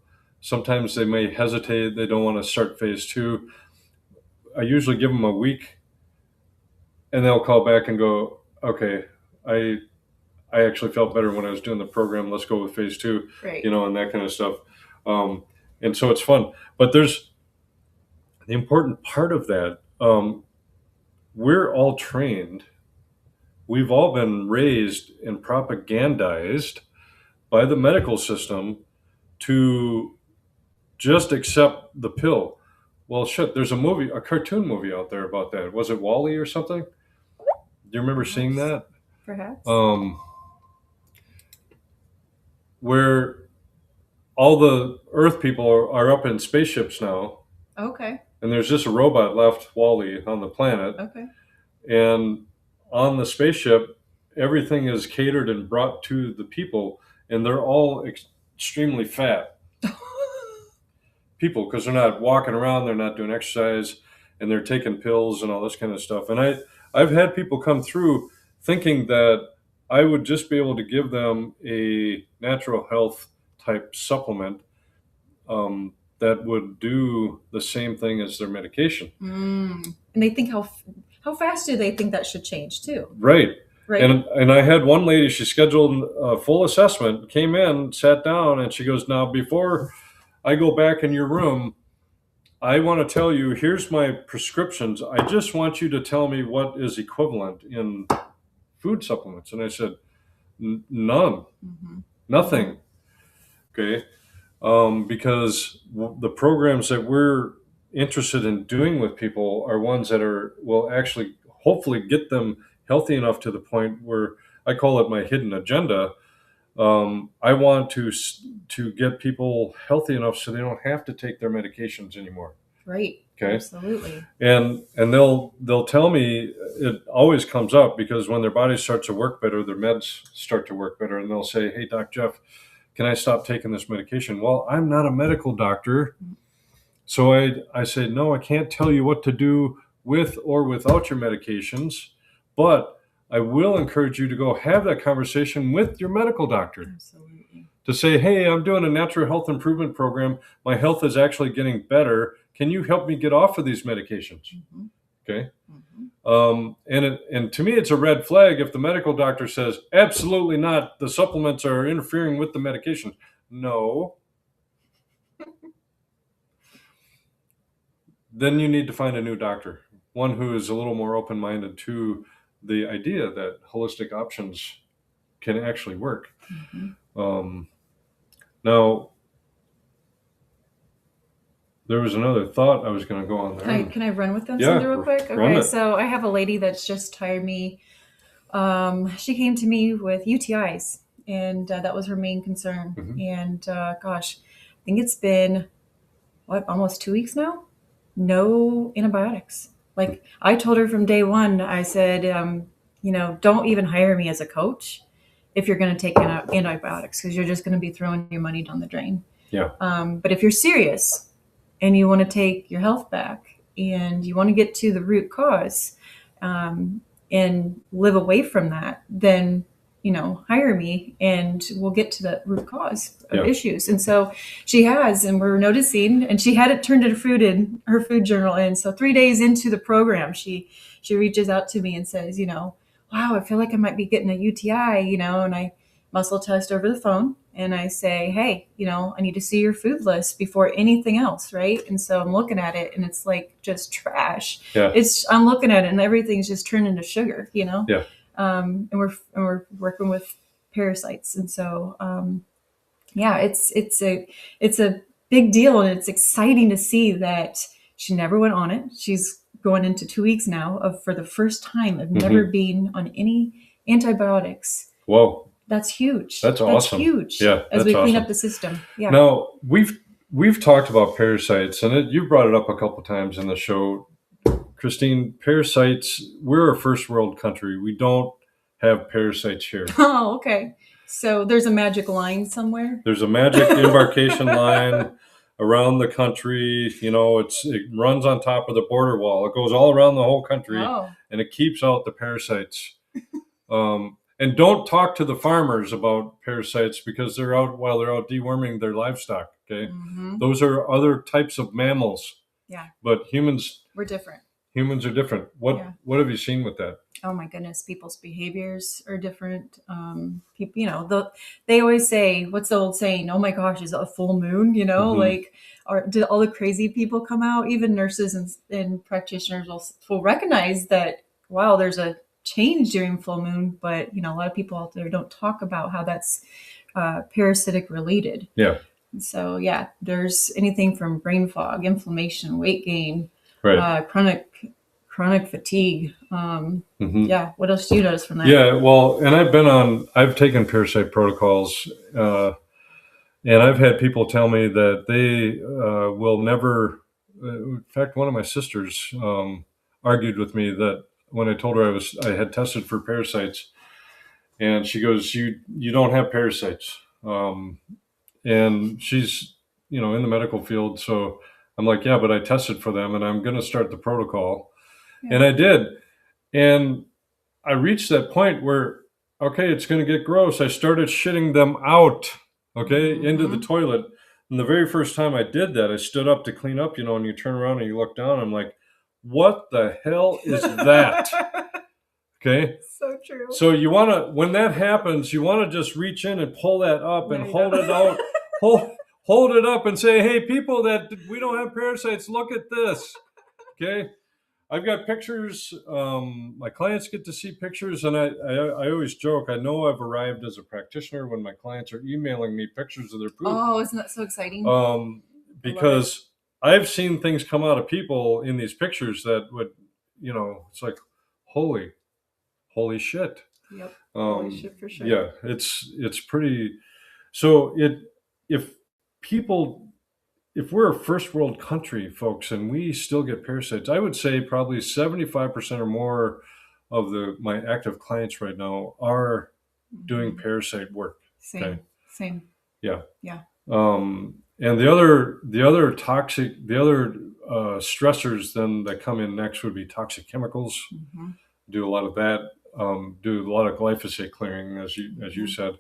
Speaker 1: sometimes they may hesitate. They don't want to start phase 2. I usually give them a week, and they'll call back and go, okay, I actually felt better when I was doing the program. Let's go with phase 2,
Speaker 2: right.
Speaker 1: And that kind of stuff. And so it's fun. But there's the important part of that. We're all trained. We've all been raised and propagandized by the medical system to just accept the pill. Well, shit, there's a cartoon movie out there about that. Was it Wall-E or something? Do you remember seeing that?
Speaker 2: Perhaps.
Speaker 1: Where all the Earth people are up in spaceships now.
Speaker 2: Okay.
Speaker 1: And there's just a robot left, Wall-E, on the planet.
Speaker 2: Okay.
Speaker 1: And on the spaceship, everything is catered and brought to the people, and they're all extremely fat people, because they're not walking around, they're not doing exercise, and they're taking pills and all this kind of stuff. And I've had people come through thinking that I would just be able to give them a natural health type supplement that would do the same thing as their medication.
Speaker 2: And they think how fast do they think that should change too?
Speaker 1: Right. And I had one lady, she scheduled a full assessment, came in, sat down, and she goes, now, before I go back in your room, I want to tell you, here's my prescriptions. I just want you to tell me what is equivalent in food supplements. And I said, none, nothing. Okay. Because the programs that we're interested in doing with people are ones that will actually hopefully get them healthy enough to the point where I call it my hidden agenda. I want to get people healthy enough so they don't have to take their medications anymore.
Speaker 2: Right.
Speaker 1: Okay.
Speaker 2: Absolutely.
Speaker 1: And they'll tell me, it always comes up because when their body starts to work better, their meds start to work better, and they'll say, "Hey, Doc Jeff, can I stop taking this medication?" Well, I'm not a medical doctor, so I say, "No, I can't tell you what to do with or without your medications, but I will encourage you to go have that conversation with your medical doctor."
Speaker 2: Absolutely.
Speaker 1: To say, "Hey, I'm doing a natural health improvement program. My health is actually getting better. Can you help me get off of these medications?"
Speaker 2: Mm-hmm.
Speaker 1: Okay.
Speaker 2: Mm-hmm.
Speaker 1: And to me, it's a red flag if the medical doctor says, "Absolutely not. The supplements are interfering with the medication." No. Then you need to find a new doctor, one who is a little more open-minded to the idea that holistic options can actually work.
Speaker 2: Mm-hmm.
Speaker 1: Now, there was another thought I was going to go on there.
Speaker 2: Can I run with them
Speaker 1: Yeah,
Speaker 2: something real quick?
Speaker 1: run
Speaker 2: Okay,
Speaker 1: it.
Speaker 2: so I have a lady that's just hired me. She came to me with UTIs, and that was her main concern.
Speaker 1: Mhm.
Speaker 2: And gosh, I think it's been almost 2 weeks now. No antibiotics. Like I told her from day one, I said, don't even hire me as a coach if you're going to take antibiotics because you're just going to be throwing your money down the drain.
Speaker 1: Yeah.
Speaker 2: But if you're serious and you want to take your health back and you want to get to the root cause and live away from that, then hire me and we'll get to the root cause of issues. And so she has, and we're noticing, and she hadn't turned her food journal in. So 3 days into the program, she reaches out to me and says, wow, I feel like I might be getting a UTI, and I muscle test over the phone and I say, hey, I need to see your food list before anything else. Right. And so I'm looking at it and it's like just trash.
Speaker 1: Yeah.
Speaker 2: I'm looking at it and everything's just turned into sugar,
Speaker 1: Yeah.
Speaker 2: And we're working with parasites. And so, it's a big deal, and it's exciting to see that she never went on it. She's going into 2 weeks now for the first time of never being on any antibiotics.
Speaker 1: Whoa.
Speaker 2: That's huge.
Speaker 1: That's awesome.
Speaker 2: Huge.
Speaker 1: Yeah.
Speaker 2: As we clean up the system. Yeah.
Speaker 1: Now we've talked about parasites, and you brought it up a couple times in the show, Christine. Parasites. We're a first world country. We don't have parasites here.
Speaker 2: Oh, okay. So there's a magic line somewhere.
Speaker 1: There's a magic embarkation line around the country. It runs on top of the border wall. It goes all around the whole country, and it keeps out the parasites. And don't talk to the farmers about parasites because they're out deworming their livestock. Okay, those are other types of mammals.
Speaker 2: Yeah,
Speaker 1: but we're
Speaker 2: different.
Speaker 1: Humans are different. What have you seen with that?
Speaker 2: Oh my goodness, people's behaviors are different. People, they always say, what's the old saying? Oh my gosh, is it a full moon? Did all the crazy people come out? Even nurses and practitioners will recognize that, wow, there's a change during full moon. But, a lot of people out there don't talk about how that's parasitic related.
Speaker 1: Yeah.
Speaker 2: So, yeah, there's anything from brain fog, inflammation, weight gain,
Speaker 1: right.
Speaker 2: Chronic fatigue. Yeah. What else do you notice from that?
Speaker 1: Yeah. Well, and I've taken parasite protocols, and I've had people tell me that they will never. In fact, one of my sisters argued with me that when I told her I had tested for parasites, and she goes, "You don't have parasites," and she's in the medical field, so I'm like, "Yeah, but I tested for them, and I'm going to start the protocol." Yeah. And I did. And I reached that point where, okay, it's going to get gross. I started shitting them out, into the toilet. And the very first time I did that, I stood up to clean up, and you turn around and you look down. I'm like, what the hell is that? Okay.
Speaker 2: So true.
Speaker 1: So when that happens, you want to just reach in and pull that up and hold it out, hold it up and say, hey, people that we don't have parasites, look at this. Okay. I've got pictures. My clients get to see pictures, and I always joke. I know I've arrived as a practitioner when my clients are emailing me pictures of their poop.
Speaker 2: Oh, isn't that so exciting?
Speaker 1: Because I've seen things come out of people in these pictures that would, it's like, holy shit.
Speaker 2: Yep. Holy shit, for sure.
Speaker 1: Yeah, it's pretty. So if people, if we're a first world country, folks, and we still get parasites, I would say probably 75% or more of my active clients right now are doing parasite work.
Speaker 2: Same.
Speaker 1: Okay.
Speaker 2: Same.
Speaker 1: Yeah.
Speaker 2: Yeah.
Speaker 1: And the other toxic, stressors then that come in next would be toxic chemicals. Do a lot of that. Do a lot of glyphosate clearing, as you said.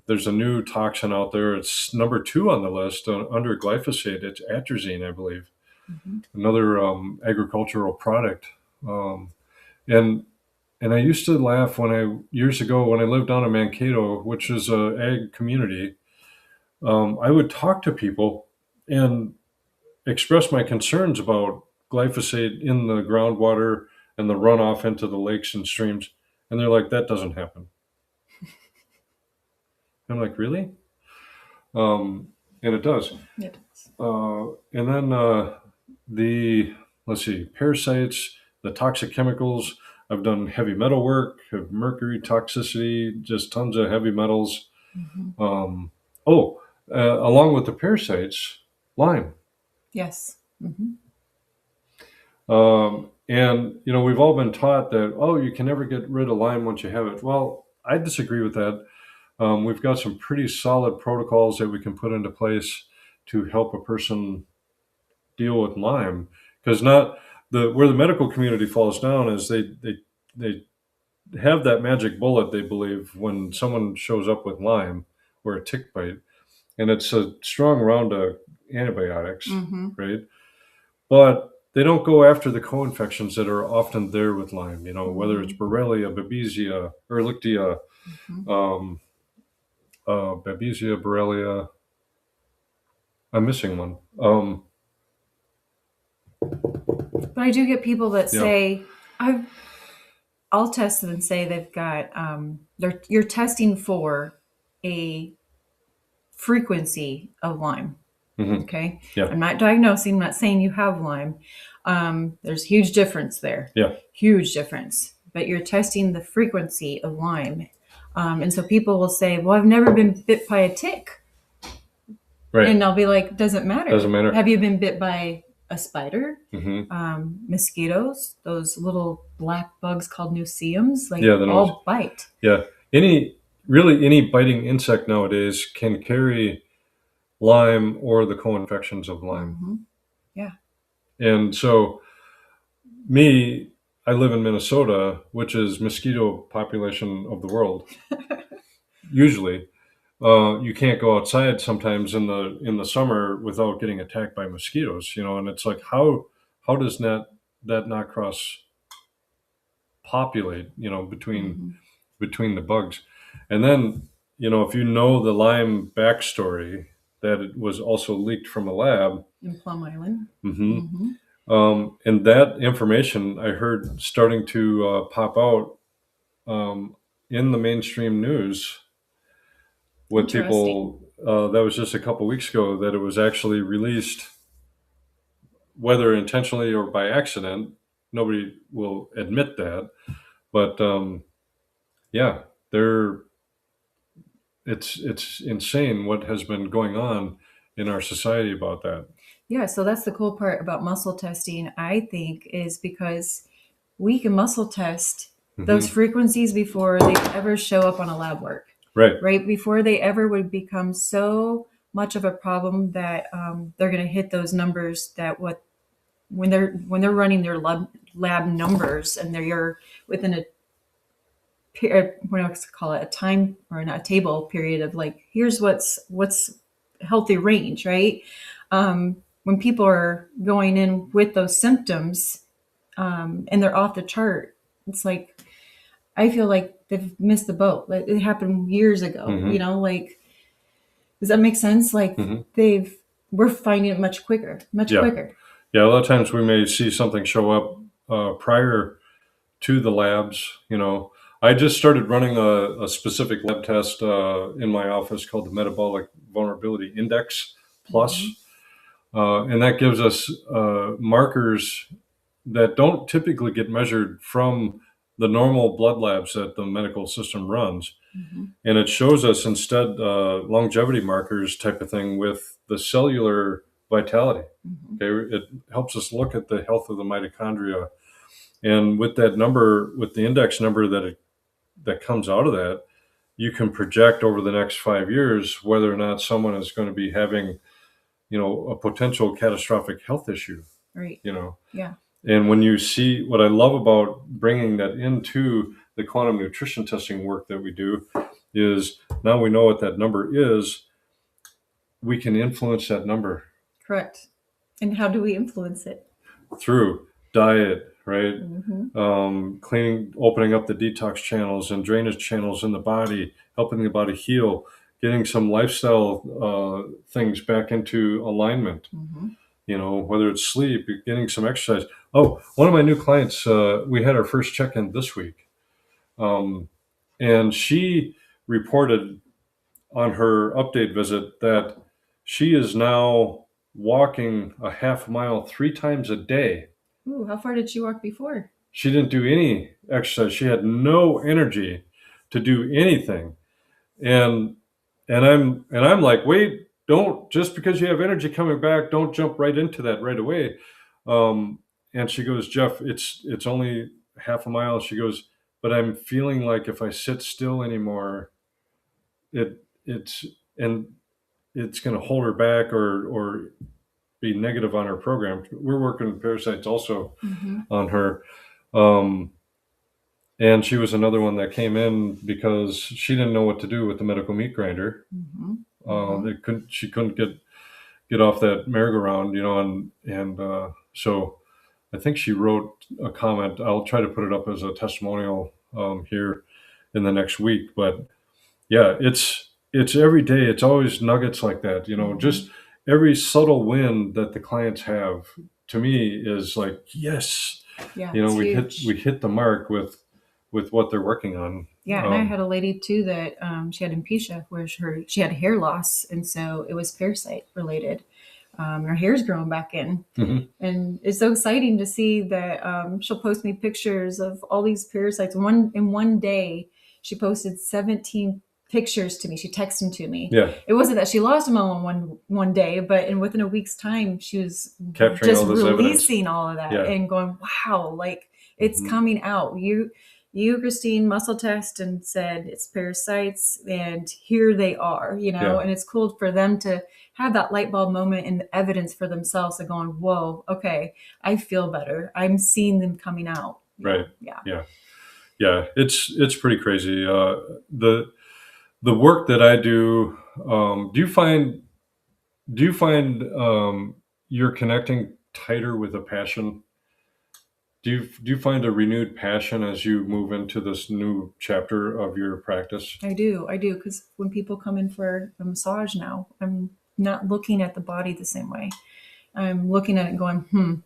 Speaker 1: There's a new toxin out there. It's number 2 on the list under glyphosate. It's atrazine, I believe. Another agricultural product. And I used to laugh years ago when I lived down in Mankato, which is a ag community. I would talk to people and express my concerns about glyphosate in the groundwater and the runoff into the lakes and streams. And they're like, that doesn't happen. I'm like, really? And it does.
Speaker 2: It does.
Speaker 1: And then let's see, parasites, the toxic chemicals. I've done heavy metal work, have mercury toxicity, just tons of heavy metals. Along with the parasites, Lyme.
Speaker 2: Yes.
Speaker 1: And we've all been taught that, you can never get rid of Lyme once you have it. Well, I disagree with that. We've got some pretty solid protocols that we can put into place to help a person deal with Lyme, because where the medical community falls down is they have that magic bullet, they believe, when someone shows up with Lyme or a tick bite, and it's a strong round of antibiotics, right? But they don't go after the co-infections that are often there with Lyme, whether it's Borrelia, Babesia, Ehrlichia, Babesia, Borrelia. I'm missing one.
Speaker 2: But I do get people that say, I'll test them and say they've got, you're testing for a frequency of Lyme. Okay.
Speaker 1: Yeah.
Speaker 2: I'm not diagnosing, I'm not saying you have Lyme. There's a huge difference there.
Speaker 1: Yeah.
Speaker 2: Huge difference. But you're testing the frequency of Lyme. And so people will say, well, I've never been bit by a tick.
Speaker 1: Right.
Speaker 2: And I'll be like, doesn't matter.
Speaker 1: Doesn't matter.
Speaker 2: Have you been bit by a spider? Mosquitoes, those little black bugs called nuceums, all bite.
Speaker 1: Yeah. Any biting insect nowadays can carry Lyme or the co-infections of Lyme.
Speaker 2: Yeah.
Speaker 1: And so I live in Minnesota, which is mosquito population of the world. Usually, you can't go outside sometimes in the summer without getting attacked by mosquitoes, and it's like, how does that not cross populate, between the bugs? And then, if you know the Lyme backstory, that it was also leaked from a lab
Speaker 2: in Plum Island.
Speaker 1: And that information I heard starting to pop out in the mainstream news with people. That was just a couple weeks ago that it was actually released, whether intentionally or by accident. Nobody will admit that, but it's insane what has been going on in our society about that.
Speaker 2: Yeah, so that's the cool part about muscle testing, I think, is because we can muscle test those frequencies before they ever show up on a lab work. Right? Before they ever would become so much of a problem that they're going to hit those numbers that when they're running their lab numbers and they're within a what I call it, a time or not a table period of like, here's what's healthy range, right? When people are going in with those symptoms and they're off the chart, it's like, I feel like they've missed the boat. Like, it happened years ago, like, does that make sense? Like we're finding it much quicker.
Speaker 1: Yeah. A lot of times we may see something show up prior to the labs. I just started running a specific lab test in my office called the Metabolic Vulnerability Index Plus. And that gives us markers that don't typically get measured from the normal blood labs that the medical system runs.
Speaker 2: Mm-hmm.
Speaker 1: And it shows us instead longevity markers type of thing with the cellular vitality.
Speaker 2: Mm-hmm.
Speaker 1: Okay, it helps us look at the health of the mitochondria, and with that number, with the index number that comes out of that, you can project over the next 5 years whether or not someone is going to be having, a potential catastrophic health issue.
Speaker 2: Right. Yeah.
Speaker 1: And when you see, what I love about bringing that into the quantum nutrition testing work that we do is now we know what that number is, we can influence that number.
Speaker 2: Correct. And how do we influence it?
Speaker 1: Through diet, right?
Speaker 2: Mm-hmm.
Speaker 1: Cleaning, opening up the detox channels and drainage channels in the body, helping the body heal, getting some lifestyle things back into alignment.
Speaker 2: Mm-hmm.
Speaker 1: Whether it's sleep, getting some exercise. Oh, one of my new clients, we had our first check-in this week. And she reported on her update visit that she is now walking a half mile 3 times a day.
Speaker 2: Ooh, how far did she walk before?
Speaker 1: She didn't do any exercise. She had no energy to do anything. And I'm like, wait, don't, just because you have energy coming back, don't jump right into that right away. And she goes, Jeff, it's only half a mile. She goes, but I'm feeling like if I sit still anymore, it's and it's going to hold her back or be negative on her program. We're working with parasites also
Speaker 2: Mm-hmm.
Speaker 1: on her. And she was another one that came in because she didn't know what to do with the medical meat grinder.
Speaker 2: Mm-hmm.
Speaker 1: She couldn't get off that merry-go-round, and so I think she wrote a comment. I'll try to put it up as a testimonial here in the next week. But yeah, it's every day. It's always nuggets like that.
Speaker 2: Mm-hmm.
Speaker 1: Just every subtle win that the clients have, to me, is like, yes,
Speaker 2: Yeah,
Speaker 1: we
Speaker 2: huge.
Speaker 1: hit the mark with what they're working on.
Speaker 2: Yeah, and I had a lady too that she had alopecia, where she had hair loss, and so it was parasite related. Her hair's growing back in,
Speaker 1: Mhm.
Speaker 2: and it's so exciting to see that she'll post me pictures of all these parasites. In one day, she posted 17 pictures to me. She texted them to me.
Speaker 1: Yeah,
Speaker 2: It wasn't that she lost them all in one day, but within a week's time, she was
Speaker 1: capturing
Speaker 2: just
Speaker 1: all this evidence.
Speaker 2: releasing all of that
Speaker 1: Yeah.
Speaker 2: and going, "Wow, like it's
Speaker 1: Mhm.
Speaker 2: coming out." You, Christine, muscle test and said it's parasites, and here they are,
Speaker 1: Yeah.
Speaker 2: and it's cool for them to have that light bulb moment and the evidence for themselves of going, whoa, okay, I feel better. I'm seeing them coming out.
Speaker 1: Right.
Speaker 2: Yeah.
Speaker 1: Yeah. It's pretty crazy. The work that I do. Do you find you're connecting tighter with a passion? Do you find a renewed passion as you move into this new chapter of your practice?
Speaker 2: I do. Because when people come in for a massage now, I'm not looking at the body the same way. I'm looking at it going,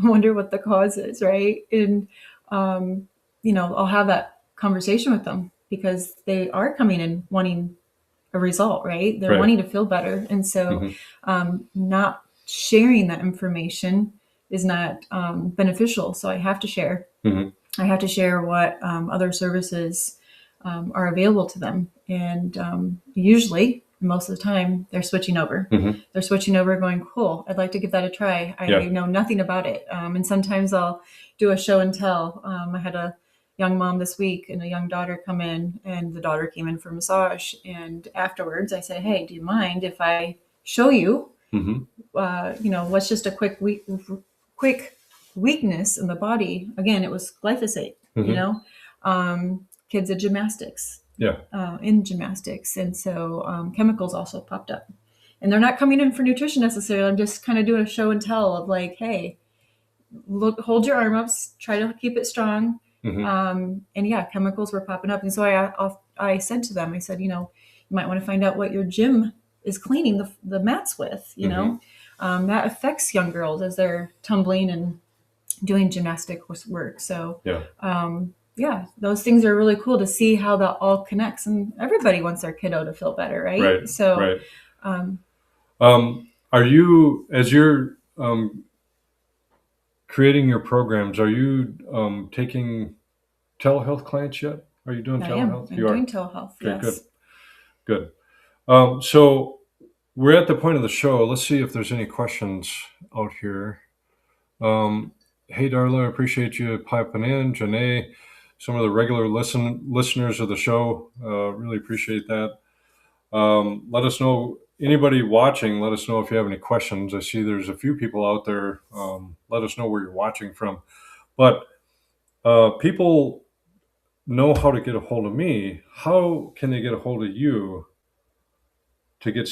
Speaker 2: I wonder what the cause is, right? And, I'll have that conversation with them because they are coming in wanting a result, right? They're
Speaker 1: Right.
Speaker 2: wanting to feel better. And so not sharing that information is not beneficial. So I have to share.
Speaker 1: Mhm.
Speaker 2: I have to share what other services are available to them. And usually, most of the time, they're switching over.
Speaker 1: Mhm.
Speaker 2: They're switching over going, cool, I'd like to give that a try. I
Speaker 1: Yeah.
Speaker 2: know nothing about it. And sometimes I'll do a show and tell. I had a young mom this week and a young daughter come in, and the daughter came in for massage. And afterwards, I said, hey, do you mind if I show you,
Speaker 1: Mhm.
Speaker 2: what's just a quick weakness in the body? Again, it was glyphosate, kids at gymnastics.
Speaker 1: Yeah.
Speaker 2: In gymnastics. And so chemicals also popped up. And they're not coming in for nutrition necessarily. I'm just kind of doing a show and tell of like, hey, look, hold your arm up, try to keep it strong.
Speaker 1: Mhm.
Speaker 2: And yeah, chemicals were popping up. And so I said to them, I said, you might want to find out what your gym is cleaning the mats with, that affects young girls as they're tumbling and doing gymnastic work. So
Speaker 1: Yeah.
Speaker 2: those things are really cool to see how that all connects, and everybody wants their kiddo to feel better, right?
Speaker 1: Right.
Speaker 2: So
Speaker 1: Right.
Speaker 2: um,
Speaker 1: Are you, as you're creating your programs, are you taking telehealth clients yet? Are you doing
Speaker 2: I am.
Speaker 1: telehealth?
Speaker 2: I'm
Speaker 1: You are.
Speaker 2: doing telehealth.
Speaker 1: Okay,
Speaker 2: Yes.
Speaker 1: good. So we're at the point of the show. Let's see if there's any questions out here. Hey, Darla, I appreciate you piping in. Janae, some of the regular listeners of the show, really appreciate that. Let us know, anybody watching, let us know if you have any questions. I see there's a few people out there. Let us know where you're watching from. But people know how to get a hold of me. How can they get a hold of you to get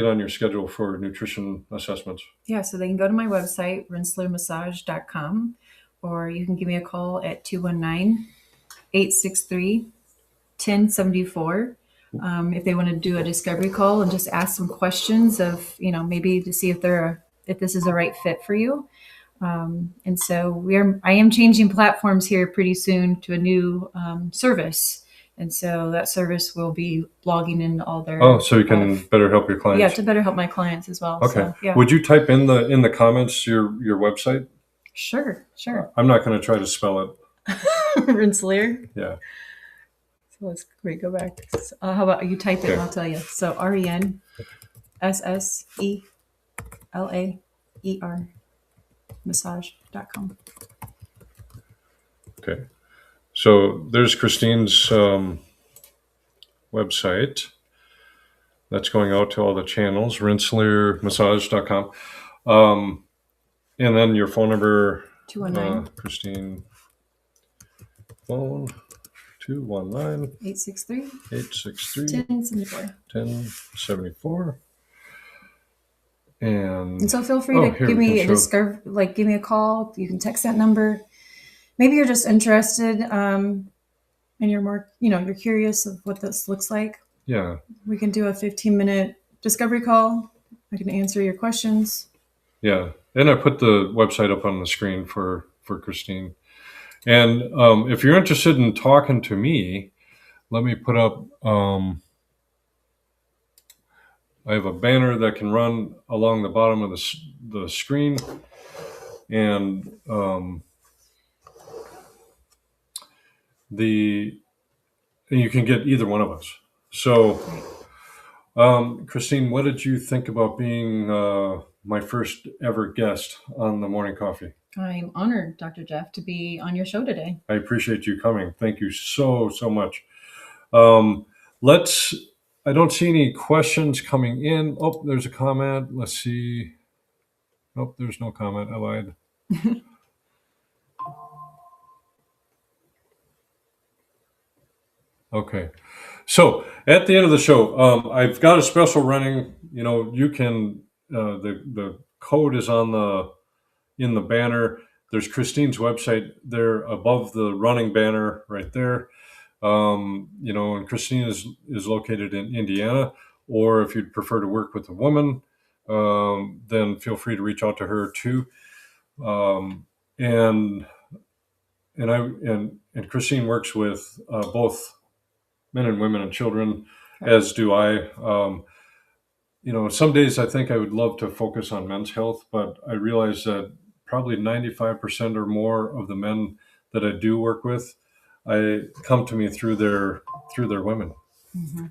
Speaker 1: on your schedule for nutrition assessments?
Speaker 2: Yeah, so they can go to my website, rinslermassage.com, or you can give me a call at 219-863-1074. If they want to do a discovery call and just ask some questions of, maybe to see if this is a right fit for you. And so I am changing platforms here pretty soon to a new service. And so that service will be logging in all their.
Speaker 1: Oh, so you can better help your
Speaker 2: Yeah,
Speaker 1: clients.
Speaker 2: to better help my clients as well.
Speaker 1: Okay.
Speaker 2: So, yeah.
Speaker 1: Would you type in the comments your website?
Speaker 2: Sure.
Speaker 1: I'm not going to try to spell it.
Speaker 2: Rensselaer.
Speaker 1: Yeah.
Speaker 2: So let's go back. How about you type it and I'll tell you. So RENSSELAER massage.com.
Speaker 1: Okay. So there's Christine's website. That's going out to all the channels, rinslermassage.com. And then your phone number,
Speaker 2: 219
Speaker 1: Christine, phone 219
Speaker 2: 863
Speaker 1: 863
Speaker 2: 1074.
Speaker 1: 1074. And
Speaker 2: so feel free to give me give me a call. You can text that number. Maybe you're just interested and you're more, you're curious of what this looks like.
Speaker 1: Yeah.
Speaker 2: We can do a 15-minute discovery call. I can answer your questions.
Speaker 1: Yeah. And I put the website up on the screen for Christine. And if you're interested in talking to me, let me put up, I have a banner that can run along the bottom of the screen. And you can get either one of us. So, Christine, what did you think about being my first ever guest on the Morning Coffee?
Speaker 2: I'm honored, Dr. Jeff, to be on your show today.
Speaker 1: I appreciate you coming. Thank you so much. I don't see any questions coming in. Oh, there's a comment. Let's see. Oh, there's no comment. I lied. Okay. So at the end of the show, I've got a special running. You can, the code is in the banner. There's Christine's website there above the running banner right there. And Christine is located in Indiana, or if you'd prefer to work with a woman, then feel free to reach out to her too. And Christine works with both men and women and children, as do I. Some days I think I would love to focus on men's health, but I realize that probably 95% or more of the men that I do work with, I come to me through their women. Mm-hmm.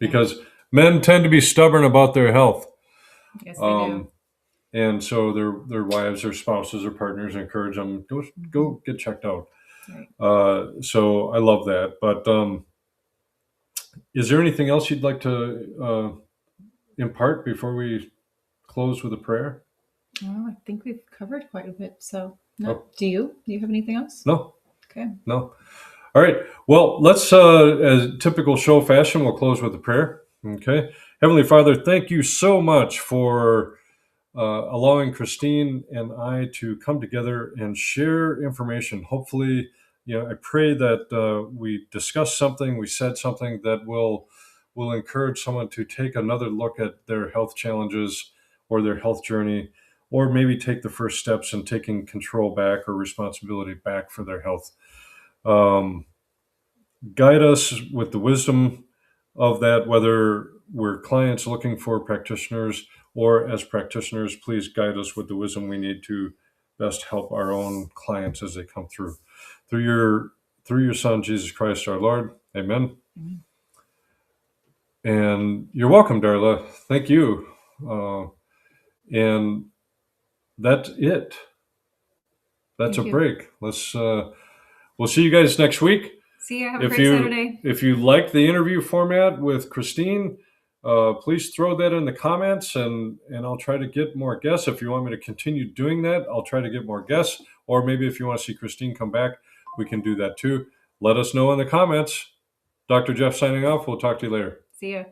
Speaker 1: Because men tend to be stubborn about their health.
Speaker 2: Yes, they do.
Speaker 1: And so their wives or spouses or partners encourage them, go get checked out. Right. So I love that. But is there anything else you'd like to impart before we close with a prayer?
Speaker 2: Oh, I think we've covered quite a bit. So, no. Oh. Do you have anything else?
Speaker 1: No.
Speaker 2: Okay.
Speaker 1: No. All right. Well, let's, as typical show fashion, we'll close with a prayer. Okay. Heavenly Father, thank you so much for allowing Christine and I to come together and share information. Hopefully, I pray that we discussed something, we said something that will encourage someone to take another look at their health challenges or their health journey, or maybe take the first steps in taking control back or responsibility back for their health. Guide us with the wisdom of that, whether we're clients looking for practitioners or as practitioners, please guide us with the wisdom we need to best help our own clients as they come through. Through your Son, Jesus Christ, our Lord. Amen.
Speaker 2: Amen.
Speaker 1: And you're welcome, Darla. Thank you. And that's it. That's
Speaker 2: Thank
Speaker 1: a
Speaker 2: you.
Speaker 1: break. We'll see you guys next week.
Speaker 2: See you. Have a great Saturday.
Speaker 1: If you like the interview format with Christine, please throw that in the comments, and I'll try to get more guests. If you want me to continue doing that, I'll try to get more guests. Or maybe if you want to see Christine come back, we can do that too. Let us know in the comments. Dr. Jeff signing off. We'll talk to you later.
Speaker 2: See ya.